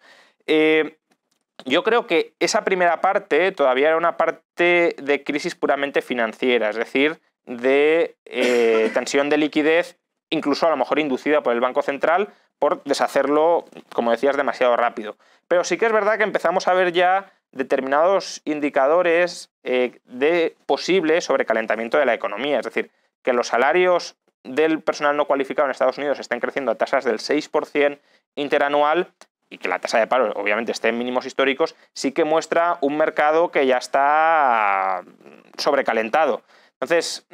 Yo creo que esa primera parte todavía era una parte de crisis puramente financiera, es decir, de tensión de liquidez, incluso a lo mejor inducida por el Banco Central por deshacerlo, como decías, demasiado rápido. Pero sí que es verdad que empezamos a ver ya determinados indicadores de posible sobrecalentamiento de la economía, es decir, que los salarios del personal no cualificado en Estados Unidos estén creciendo a tasas del 6% interanual, y que la tasa de paro obviamente esté en mínimos históricos, sí que muestra un mercado que ya está sobrecalentado. Entonces,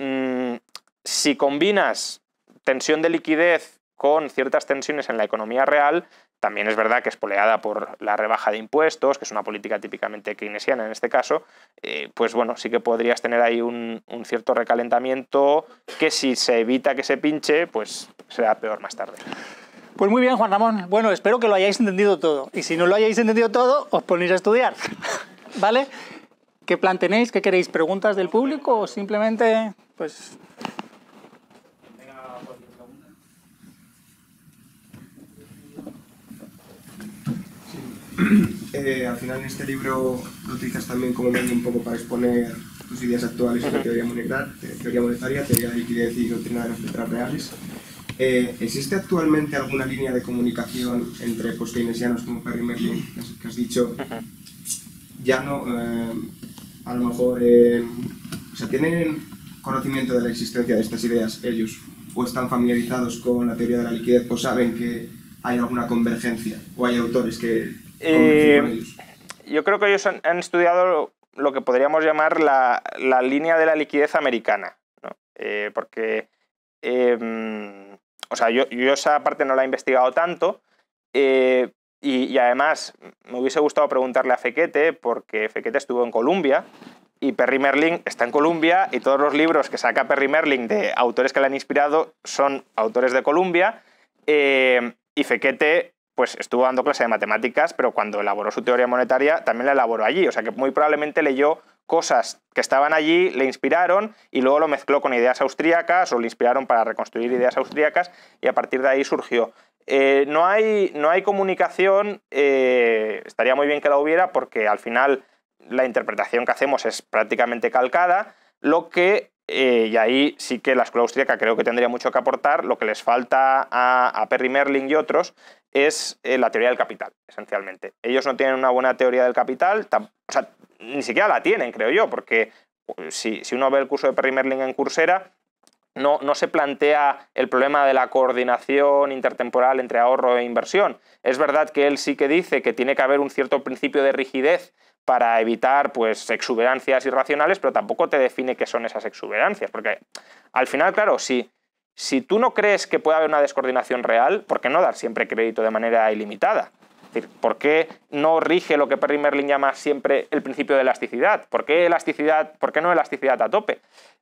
si combinas tensión de liquidez con ciertas tensiones en la economía real, También es verdad que espoleada por la rebaja de impuestos, que es una política típicamente keynesiana en este caso, pues bueno, sí que podrías tener ahí un cierto recalentamiento que si se evita que se pinche, pues será peor más tarde. Pues muy bien, Juan Ramón. Bueno, espero que lo hayáis entendido todo. Y si no lo hayáis entendido todo, os ponéis a estudiar. ¿Vale? ¿Qué plan tenéis? ¿Qué queréis? ¿Preguntas del público o simplemente, pues... Al final en este libro lo utilizas también como medio un poco para exponer tus ideas actuales sobre teoría monetaria, teoría de liquidez y doctrina de las letras reales. ¿Existe actualmente alguna línea de comunicación entre keynesianos como Perry Merlin, que has dicho, ya no, a lo mejor, o sea, tienen conocimiento de la existencia de estas ideas ellos, o están familiarizados con la teoría de la liquidez, o saben que hay alguna convergencia, o hay autores que convergen con ellos? Yo creo que ellos han estudiado lo que podríamos llamar la línea de la liquidez americana, ¿no? Porque o sea, yo esa parte no la he investigado tanto, y además me hubiese gustado preguntarle a Fekete, porque Fekete estuvo en Columbia y Perry Merlin está en Columbia, y todos los libros que saca Perry Merlin de autores que le han inspirado son autores de Columbia, y Fekete pues estuvo dando clase de matemáticas, pero cuando elaboró su teoría monetaria también la elaboró allí, o sea que muy probablemente leyó cosas que estaban allí, le inspiraron y luego lo mezcló con ideas austríacas o le inspiraron para reconstruir ideas austríacas y a partir de ahí surgió. No hay comunicación, estaría muy bien que la hubiera porque al final la interpretación que hacemos es prácticamente calcada, lo que, y ahí sí que la escuela austríaca creo que tendría mucho que aportar, lo que les falta a Perry Merlin y otros es la teoría del capital, esencialmente. Ellos no tienen una buena teoría del capital, o sea, ni siquiera la tienen, creo yo, porque si uno ve el curso de Perry Merlin en Coursera, no se plantea el problema de la coordinación intertemporal entre ahorro e inversión. Es verdad que él sí que dice que tiene que haber un cierto principio de rigidez para evitar pues, exuberancias irracionales, pero tampoco te define qué son esas exuberancias, porque al final, claro, si tú no crees que puede haber una descoordinación real, ¿por qué no dar siempre crédito de manera ilimitada? Es decir, ¿por qué no rige lo que Perry Merlin llama siempre el principio de elasticidad? ¿Por qué no elasticidad a tope?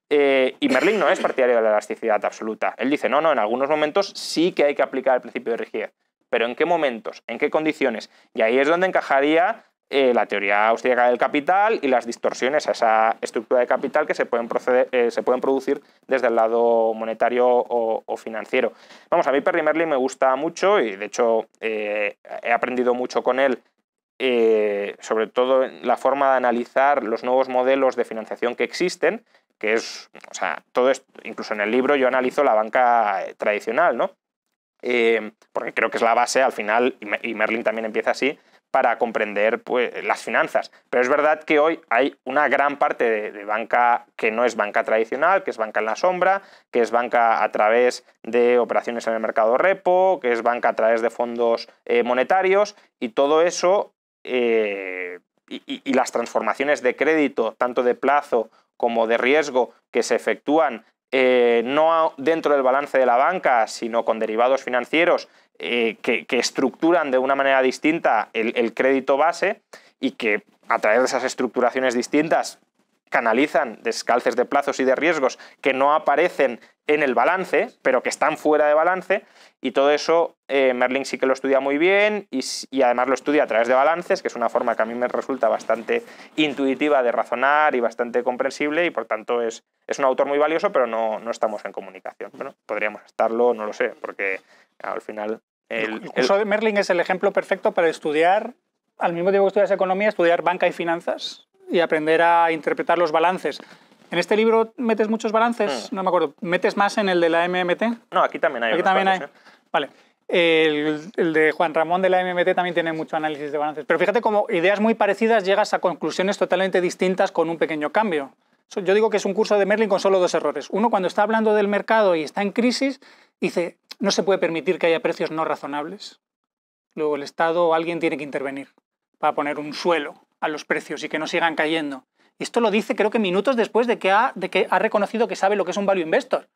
Y Merlin no es partidario de la elasticidad absoluta. Él dice, no, en algunos momentos sí que hay que aplicar el principio de rigidez. ¿Pero en qué momentos? ¿En qué condiciones? Y ahí es donde encajaría la teoría austríaca del capital y las distorsiones a esa estructura de capital que se pueden producir desde el lado monetario o financiero. Vamos, a mí Perry Merlin me gusta mucho y de hecho he aprendido mucho con él, sobre todo en la forma de analizar los nuevos modelos de financiación que existen, que es, o sea, todo esto, incluso en el libro yo analizo la banca tradicional, ¿no? Porque creo que es la base al final, y Merlin también empieza así, para comprender pues, las finanzas. Pero es verdad que hoy hay una gran parte de banca que no es banca tradicional, que es banca en la sombra, que es banca a través de operaciones en el mercado repo, que es banca a través de fondos monetarios, y todo eso, y las transformaciones de crédito, tanto de plazo como de riesgo, que se efectúan no dentro del balance de la banca, sino con derivados financieros, que estructuran de una manera distinta el crédito base y que a través de esas estructuraciones distintas canalizan descalces de plazos y de riesgos que no aparecen en el balance, pero que están fuera de balance, y todo eso Merlin sí que lo estudia muy bien y además lo estudia a través de balances, que es una forma que a mí me resulta bastante intuitiva de razonar y bastante comprensible, y por tanto es un autor muy valioso, pero no estamos en comunicación. Bueno, podríamos estarlo, no lo sé, porque al final... El curso de Merlin es el ejemplo perfecto para estudiar, al mismo tiempo que estudias economía, estudiar banca y finanzas y aprender a interpretar los balances. ¿En este libro metes muchos balances? No me acuerdo. ¿Metes más en el de la MMT? No, aquí también hay. Aquí también hay. Vale. El de Juan Ramón de la MMT también tiene mucho análisis de balances. Pero fíjate cómo ideas muy parecidas llegas a conclusiones totalmente distintas con un pequeño cambio. Yo digo que es un curso de Merlin con solo dos errores. Uno, cuando está hablando del mercado y está en crisis, dice, no se puede permitir que haya precios no razonables. Luego el Estado o alguien tiene que intervenir para poner un suelo a los precios y que no sigan cayendo. Y esto lo dice creo que minutos después de que ha reconocido que sabe lo que es un value investor.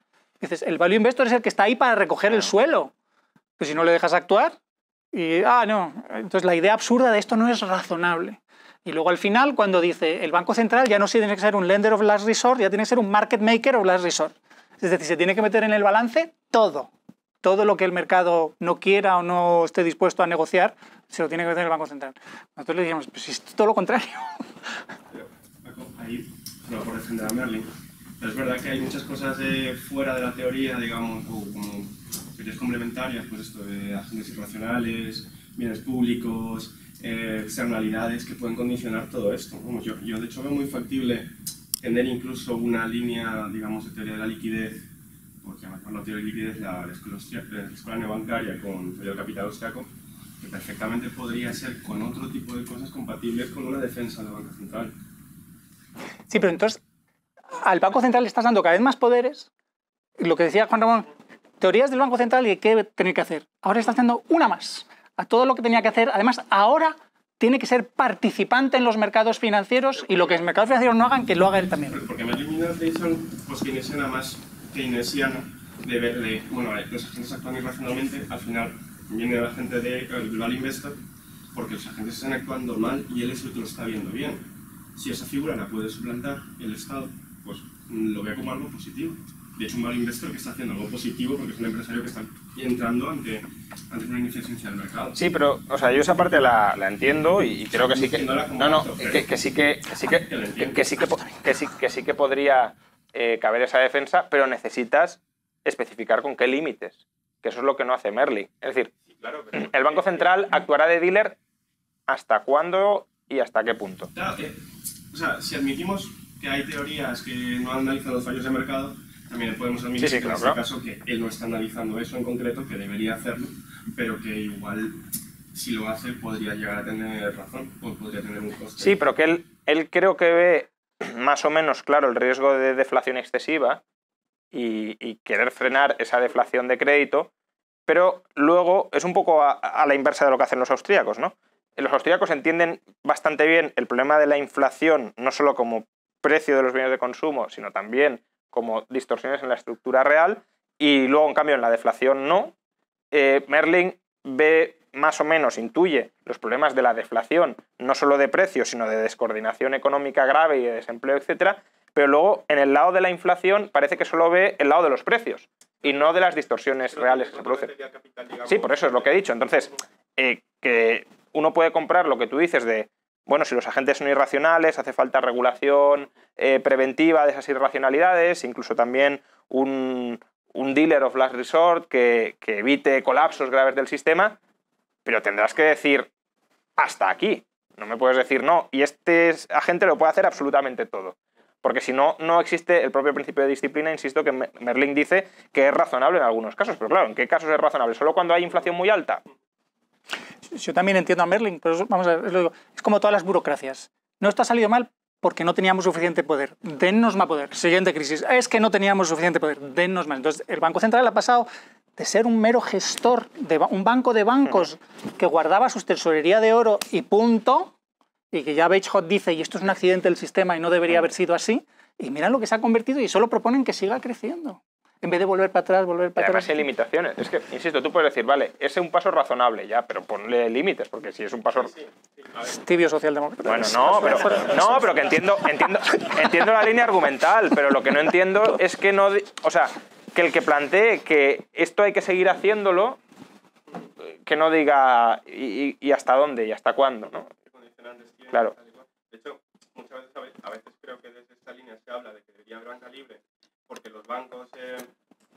Dices, el value investor es el que está ahí para recoger el suelo. Pues si no le dejas actuar, Y, no. Entonces la idea absurda de esto no es razonable. Y luego al final, cuando dice el Banco Central ya no tiene que ser un lender of last resort, ya tiene que ser un market maker of last resort. Es decir, se tiene que meter en el balance todo. Todo lo que el mercado no quiera o no esté dispuesto a negociar, se lo tiene que meter el Banco Central. Nosotros le decíamos, pues es todo lo contrario. Ahí, no por defender a Merlin, pero es verdad que hay muchas cosas fuera de la teoría, digamos, o como teorías complementarias, pues esto de agentes irracionales, bienes públicos, externalidades que pueden condicionar todo esto. Vamos, yo de hecho veo muy factible tener incluso una línea, digamos, de teoría de la liquidez, porque además la teoría de liquidez la escuela neobancaria con teoría del capital austriaco, que perfectamente podría ser con otro tipo de cosas compatibles con una defensa de la banca central. Sí, pero entonces al Banco Central le estás dando cada vez más poderes. Lo que decía Juan Ramón, teorías del Banco Central y qué tenía que hacer. Ahora está haciendo una más a todo lo que tenía que hacer. Además, ahora tiene que ser participante en los mercados financieros y lo que los mercados financieros no hagan, que lo haga él también. Porque Merlin y una tradición post-keynesiana más keynesiana de ver, bueno, los agentes actúan irracionalmente, al final viene la gente del Value Investor porque los agentes están actuando mal y él es el que lo está viendo bien. Si esa figura la puede suplantar el Estado, pues lo veo como algo positivo. De hecho, un Value Investor que está haciendo algo positivo porque es un empresario que está entrando ante una ineficiencia del mercado. Sí, pero, o sea, yo esa parte la entiendo y creo que sí que... No, que sí que podría caber esa defensa, pero necesitas especificar con qué límites, que eso es lo que no hace Merlin. Es decir, Claro, pero el Banco Central actuará de dealer hasta cuándo y hasta qué punto. Claro, o sea, si admitimos que hay teorías que no analizan los fallos de mercado, también podemos admitir Sí, que claro, en este caso que él no está analizando eso en concreto, que debería hacerlo, pero que igual si lo hace podría llegar a tener razón o podría tener un coste. Sí, pero que él creo que ve más o menos claro el riesgo de deflación excesiva y querer frenar esa deflación de crédito, pero luego es un poco a la inversa de lo que hacen los austríacos, ¿no? Los austríacos entienden bastante bien el problema de la inflación, no solo como precio de los bienes de consumo, sino también como distorsiones en la estructura real, y luego, en cambio, en la deflación no. Merlin ve más o menos, intuye los problemas de la deflación, no solo de precios, sino de descoordinación económica grave y de desempleo, etcétera, pero luego, en el lado de la inflación, parece que solo ve el lado de los precios y no de las distorsiones reales que se producen. Sí, por eso es lo que he dicho. Entonces, que uno puede comprar lo que tú dices de, bueno, si los agentes son irracionales, hace falta regulación preventiva de esas irracionalidades, incluso también un dealer of last resort que evite colapsos graves del sistema, pero tendrás que decir hasta aquí. No me puedes decir no, y este agente lo puede hacer absolutamente todo. Porque si no, no existe el propio principio de disciplina. Insisto que Merlin dice que es razonable en algunos casos, pero claro, ¿en qué casos es razonable? ¿Solo cuando hay inflación muy alta? Yo también entiendo a Merlin, pero vamos a ver, es como todas las burocracias. No esto ha salido mal porque no teníamos suficiente poder. Dennos más poder. Siguiente crisis. Es que no teníamos suficiente poder. Dennos más. Entonces, el Banco Central ha pasado de ser un mero gestor, de un banco de bancos que guardaba su tesorería de oro y punto, y que ya Bagehot dice, y esto es un accidente del sistema y no debería haber sido así, y mira lo que se ha convertido y solo proponen que siga creciendo. En vez de volver para atrás, volver para atrás. Además hay limitaciones. Es que, insisto, tú puedes decir, vale, ese es un paso razonable ya, pero ponle límites, porque si es un paso... Tibio socialdemócrata. Bueno, pero que entiendo la línea argumental, pero lo que no entiendo es que no... O sea, que el que plantee que esto hay que seguir haciéndolo, que no diga y hasta dónde y hasta cuándo, ¿no? Claro. De hecho, muchas veces, a veces creo que desde esta línea se habla de que debería haber banca libre, porque los bancos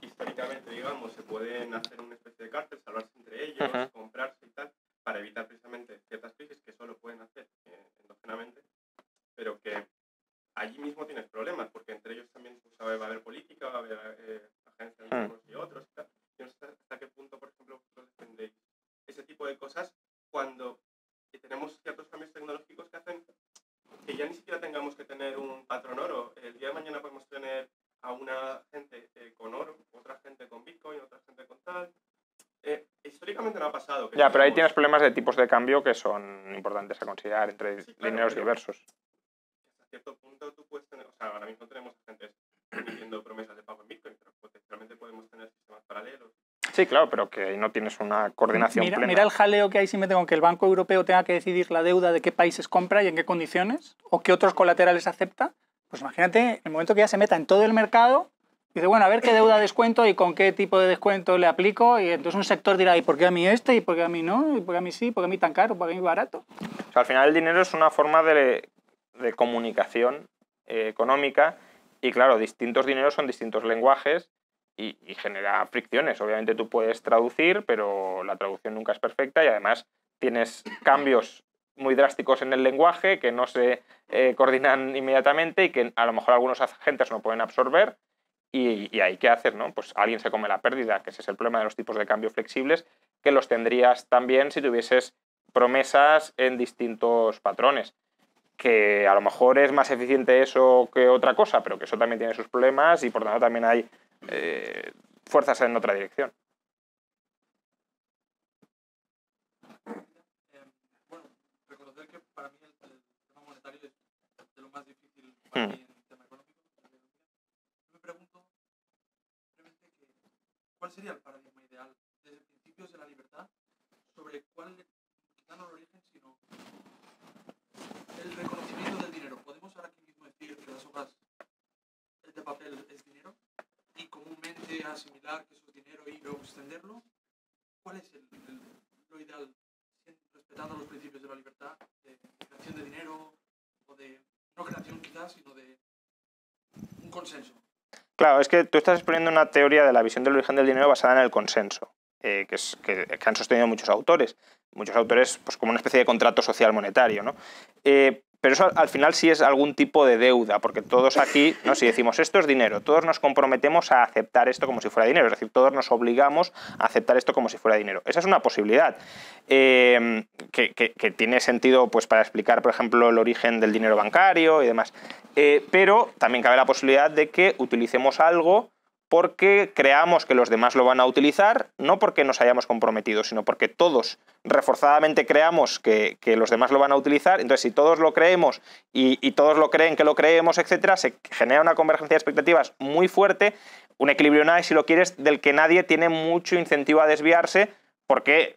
históricamente, digamos, se pueden hacer una especie de cárcel, salvarse entre ellos, comprarse y tal, para evitar precisamente ciertas crisis que solo pueden hacer endógenamente, pero que allí mismo tienes problemas, porque entre ellos también pues, va a haber política, va a haber agencias de unos y otros y tal. Yo no sé hasta qué punto, por ejemplo, vosotros defendéis ese tipo de cosas cuando tenemos ciertos cambios tecnológicos que hacen que ya ni siquiera tengamos que tener un patrón oro. El día de mañana podemos tener a una gente con oro, otra gente con Bitcoin, otra gente con tal. Históricamente no ha pasado. Ya, pero ahí tienes problemas de tipos de cambio que son importantes a considerar entre dineros diversos. Hasta cierto punto tú puedes tener, o sea, ahora mismo tenemos agentes emitiendo promesas de pago en Bitcoin, pero potencialmente podemos tener sistemas paralelos. Sí, claro, pero que ahí no tienes una coordinación plena. Mira el jaleo que hay si me tengo que el Banco Europeo tenga que decidir la deuda de qué países compra y en qué condiciones, o qué otros colaterales acepta. Pues imagínate el momento que ya se meta en todo el mercado, dice, bueno, a ver qué deuda descuento y con qué tipo de descuento le aplico, y entonces un sector dirá, ¿y por qué a mí este? ¿Y por qué a mí no? ¿Y por qué a mí sí? ¿Por qué a mí tan caro? ¿Por qué a mí barato? O sea, al final el dinero es una forma de comunicación económica y, claro, distintos dineros son distintos lenguajes y genera fricciones. Obviamente tú puedes traducir, pero la traducción nunca es perfecta y además tienes cambios muy drásticos en el lenguaje que no se coordinan inmediatamente y que a lo mejor algunos agentes no pueden absorber. Y ahí, ¿qué haces, no? Pues alguien se come la pérdida, que ese es el problema de los tipos de cambio flexibles, que los tendrías también si tuvieses promesas en distintos patrones. Que a lo mejor es más eficiente eso que otra cosa, pero que eso también tiene sus problemas y por tanto también hay fuerzas en otra dirección. Bueno, reconocer que para mí el tema monetario es de lo más difícil para mí en el tema económico. Yo me pregunto simplemente cuál sería el paradigma ideal desde principios de la libertad sobre cuál, quizá no el origen, sino el reconocimiento del dinero. ¿Podemos ahora aquí mismo decir que las hojas de papel es dinero y comúnmente asimilar que eso es dinero y luego extenderlo? ¿Cuál es lo ideal, respetando los principios de la libertad, de creación de dinero o de no creación quizás, sino de un consenso? Claro, es que tú estás exponiendo una teoría de la visión del origen del dinero basada en el consenso, que han sostenido muchos autores. Muchos autores, pues como una especie de contrato social monetario, ¿no? Pero eso al final sí es algún tipo de deuda, porque todos aquí, ¿no? Si decimos esto es dinero, todos nos comprometemos a aceptar esto como si fuera dinero, es decir, todos nos obligamos a aceptar esto como si fuera dinero. Esa es una posibilidad que tiene sentido pues, para explicar, por ejemplo, el origen del dinero bancario y demás. Pero también cabe la posibilidad de que utilicemos algo porque creamos que los demás lo van a utilizar, no porque nos hayamos comprometido, sino porque todos reforzadamente creamos que los demás lo van a utilizar. Entonces, si todos lo creemos y todos lo creen que lo creemos, etcétera, se genera una convergencia de expectativas muy fuerte, un equilibrio nice, si lo quieres, del que nadie tiene mucho incentivo a desviarse, porque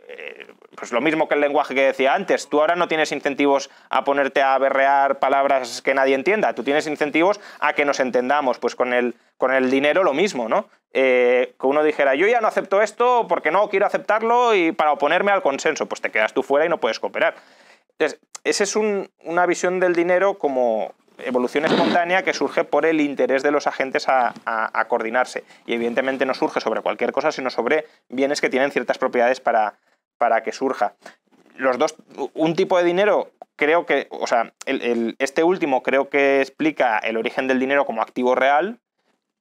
pues lo mismo que el lenguaje que decía antes, tú ahora no tienes incentivos a ponerte a berrear palabras que nadie entienda, tú tienes incentivos a que nos entendamos, pues con el dinero lo mismo, ¿no? Que uno dijera, yo ya no acepto esto porque no quiero aceptarlo y para oponerme al consenso, pues te quedas tú fuera y no puedes cooperar. Entonces, esa es una visión del dinero como evolución espontánea que surge por el interés de los agentes a coordinarse. Y evidentemente no surge sobre cualquier cosa, sino sobre bienes que tienen ciertas propiedades para que surja. Los dos, un tipo de dinero, creo que, o sea, este último creo que explica el origen del dinero como activo real.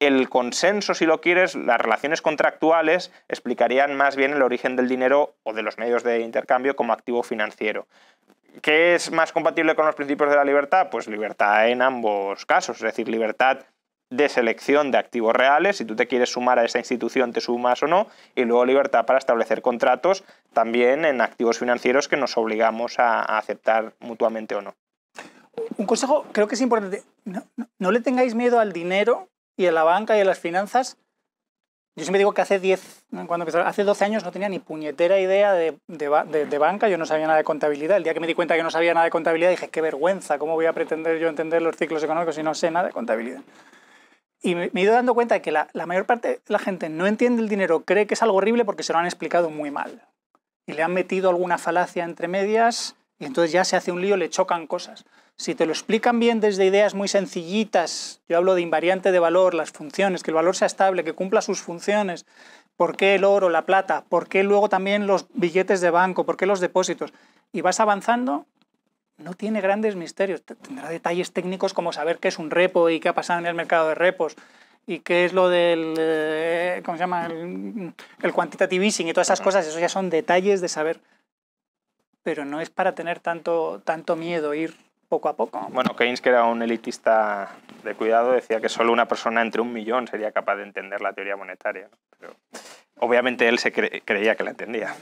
El consenso, si lo quieres, las relaciones contractuales explicarían más bien el origen del dinero o de los medios de intercambio como activo financiero. ¿Qué es más compatible con los principios de la libertad? Pues libertad en ambos casos, es decir, libertad de selección de activos reales, si tú te quieres sumar a esa institución te sumas o no, y luego libertad para establecer contratos también en activos financieros que nos obligamos a aceptar mutuamente o no. Un consejo creo que es importante, no le tengáis miedo al dinero y a la banca y a las finanzas. Yo siempre digo que hace 12 años no tenía ni puñetera idea de banca, yo no sabía nada de contabilidad. El día que me di cuenta que no sabía nada de contabilidad dije, qué vergüenza, ¿cómo voy a pretender yo entender los ciclos económicos si no sé nada de contabilidad? Y me he ido dando cuenta de que la mayor parte de la gente no entiende el dinero, cree que es algo horrible porque se lo han explicado muy mal. Y le han metido alguna falacia entre medias y entonces ya se hace un lío, le chocan cosas. Si te lo explican bien desde ideas muy sencillitas, yo hablo de invariante de valor, las funciones, que el valor sea estable, que cumpla sus funciones, por qué el oro, la plata, por qué luego también los billetes de banco, por qué los depósitos, y vas avanzando, no tiene grandes misterios. Tendrá detalles técnicos como saber qué es un repo y qué ha pasado en el mercado de repos, y qué es lo del, ¿cómo se llama?, el quantitative easing y todas esas cosas, eso ya son detalles de saber. Pero no es para tener tanto miedo, ir poco a poco. Bueno, Keynes, que era un elitista de cuidado, decía que solo una persona entre 1 millón sería capaz de entender la teoría monetaria, ¿no? Pero obviamente él creía que la entendía.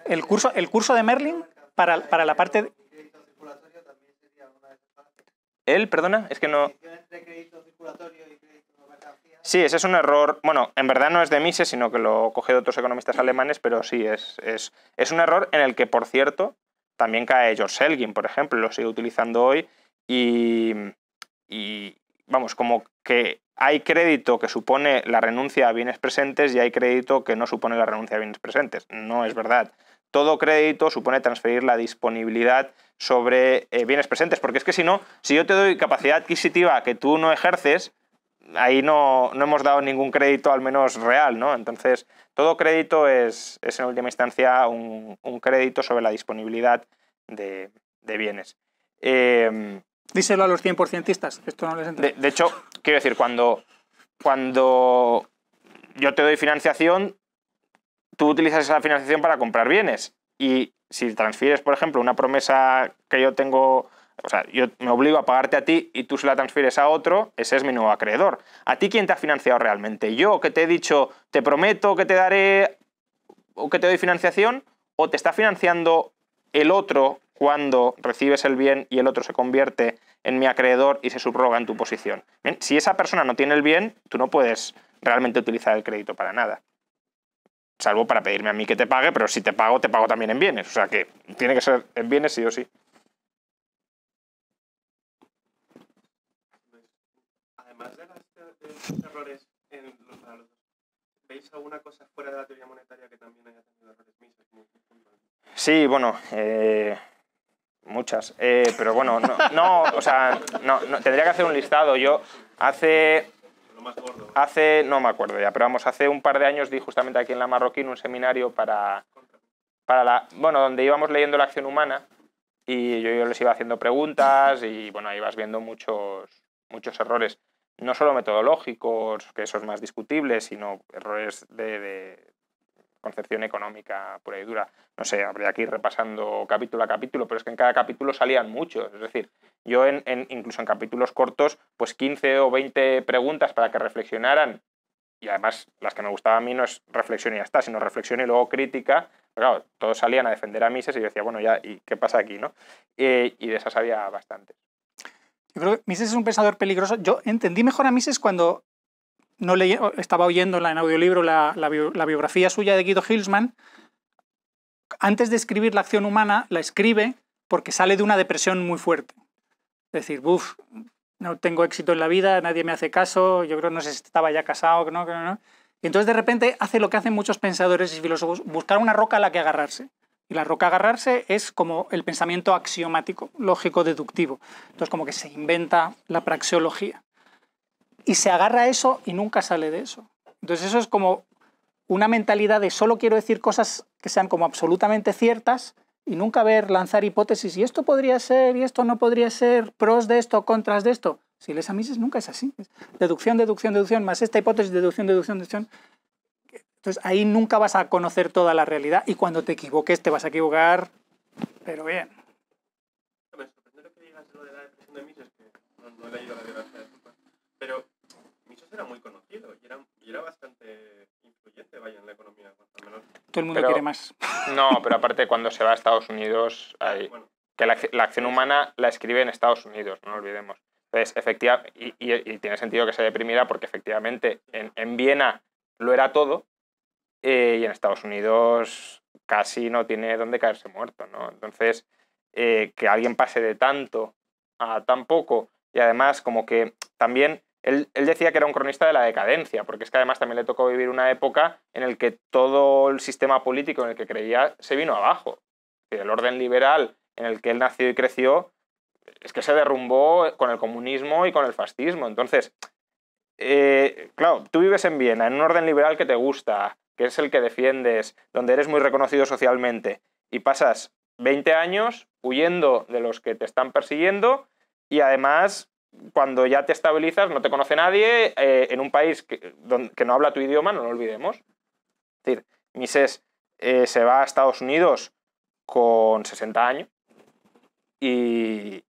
El curso de Merlin, para la parte... ¿Él, perdona? Es que no... Entre crédito circulatorio y crédito de mercancía. Sí, ese es un error. Bueno, en verdad no es de Mises, sino que lo coge de otros economistas alemanes, pero sí, es un error en el que, por cierto, también cae George Selgin, por ejemplo, lo sigue utilizando hoy, y vamos, como que hay crédito que supone la renuncia a bienes presentes y hay crédito que no supone la renuncia a bienes presentes. No es verdad. Todo crédito supone transferir la disponibilidad sobre bienes presentes, porque es que si no, si yo te doy capacidad adquisitiva que tú no ejerces, ahí no hemos dado ningún crédito, al menos real, ¿no? Entonces, todo crédito es en última instancia un crédito sobre la disponibilidad de bienes. Díselo a los 100%istas, esto no les entra. De hecho, quiero decir, cuando yo te doy financiación, tú utilizas esa financiación para comprar bienes. Y si transfieres, por ejemplo, una promesa que yo tengo, o sea, yo me obligo a pagarte a ti y tú se la transfieres a otro, ese es mi nuevo acreedor. ¿A ti quién te ha financiado realmente? ¿Yo que te he dicho, te prometo que te daré o que te doy financiación? ¿O te está financiando el otro cuando recibes el bien y el otro se convierte en mi acreedor y se subroga en tu posición? Bien, si esa persona no tiene el bien, tú no puedes realmente utilizar el crédito para nada. Salvo para pedirme a mí que te pague, pero si te pago también en bienes. O sea que tiene que ser en bienes sí o sí. Además de los errores para los dos, ¿veis alguna cosa fuera de la teoría monetaria que también haya tenido errores Mises? Sí, bueno, muchas. Pero bueno, o sea, no, tendría que hacer un listado. Yo no me acuerdo ya, pero vamos, hace un par de años di justamente aquí en La Marroquín un seminario donde íbamos leyendo la acción humana y yo les iba haciendo preguntas y bueno, ahí vas viendo muchos errores, no solo metodológicos, que eso es más discutible, sino errores de concepción económica pura y dura. No sé, habría que ir repasando capítulo a capítulo, pero es que en cada capítulo salían muchos. Es decir, yo incluso en capítulos cortos, pues 15 o 20 preguntas para que reflexionaran, y además las que me gustaban a mí no es reflexión y ya está, sino reflexión y luego crítica. Pero claro, todos salían a defender a Mises y yo decía, bueno, ya, ¿y qué pasa aquí, no? Y de esas había bastantes. Yo creo que Mises es un pensador peligroso. Yo entendí mejor a Mises cuando estaba oyendo en audiolibro la biografía suya de Guido Hülsmann. Antes de escribir La acción humana, la escribe porque sale de una depresión muy fuerte. Es decir, no tengo éxito en la vida, nadie me hace caso, yo creo no sé si estaba ya casado, no. Y entonces de repente hace lo que hacen muchos pensadores y filósofos, buscar una roca a la que agarrarse. Y la roca a agarrarse es como el pensamiento axiomático, lógico, deductivo. Entonces como que se inventa la praxeología. Y se agarra a eso y nunca sale de eso. Entonces eso es como una mentalidad de solo quiero decir cosas que sean como absolutamente ciertas y nunca lanzar hipótesis. Y esto podría ser, y esto no podría ser, pros de esto, contras de esto. Si lees a Mises nunca es así. Es deducción, deducción, deducción, más esta hipótesis, deducción, deducción, deducción. Entonces ahí nunca vas a conocer toda la realidad y cuando te equivoques te vas a equivocar, pero bien. Me sorprende lo que digas de lo de la depresión de Mises, que no he leído la biografía de Tupac, pero Mises era muy conocido y era bastante influyente, vaya, en la economía, al menos. Todo el mundo quiere más. No, pero aparte cuando se va a Estados Unidos, que la acción humana la escribe en Estados Unidos, no lo olvidemos. Entonces, efectivamente, y tiene sentido que se deprimiera porque efectivamente en Viena lo era todo y en Estados Unidos casi no tiene dónde caerse muerto, ¿no? Entonces, que alguien pase de tanto a tan poco y además como que también él decía que era un cronista de la decadencia, porque es que además también le tocó vivir una época en la que todo el sistema político en el que creía se vino abajo. El orden liberal en el que él nació y creció es que se derrumbó con el comunismo y con el fascismo. Entonces, claro, tú vives en Viena, en un orden liberal que te gusta, que es el que defiendes, donde eres muy reconocido socialmente, y pasas 20 años huyendo de los que te están persiguiendo y además, cuando ya te estabilizas, no te conoce nadie en un país que no habla tu idioma, no lo olvidemos. Es decir, Mises se va a Estados Unidos con 60 años y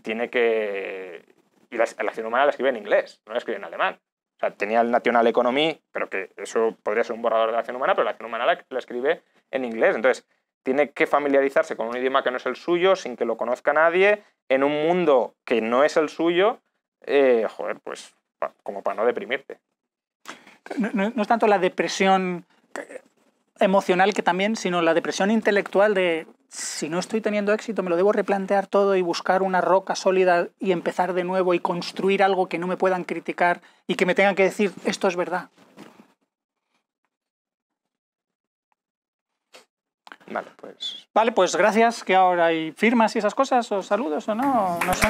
tiene que... Y la acción humana la escribe en inglés, no la escribe en alemán. O sea, tenía el National Economy, pero que eso podría ser un borrador de la acción humana, pero la acción humana la escribe en inglés. Entonces, tiene que familiarizarse con un idioma que no es el suyo, sin que lo conozca nadie, en un mundo que no es el suyo, pues como para no deprimirte. no es tanto la depresión emocional que también, sino la depresión intelectual de si no estoy teniendo éxito, me lo debo replantear todo y buscar una roca sólida y empezar de nuevo y construir algo que no me puedan criticar y que me tengan que decir esto es verdad. Vale, pues... Vale, pues gracias, que ahora hay firmas y esas cosas, o saludos o no, no sé.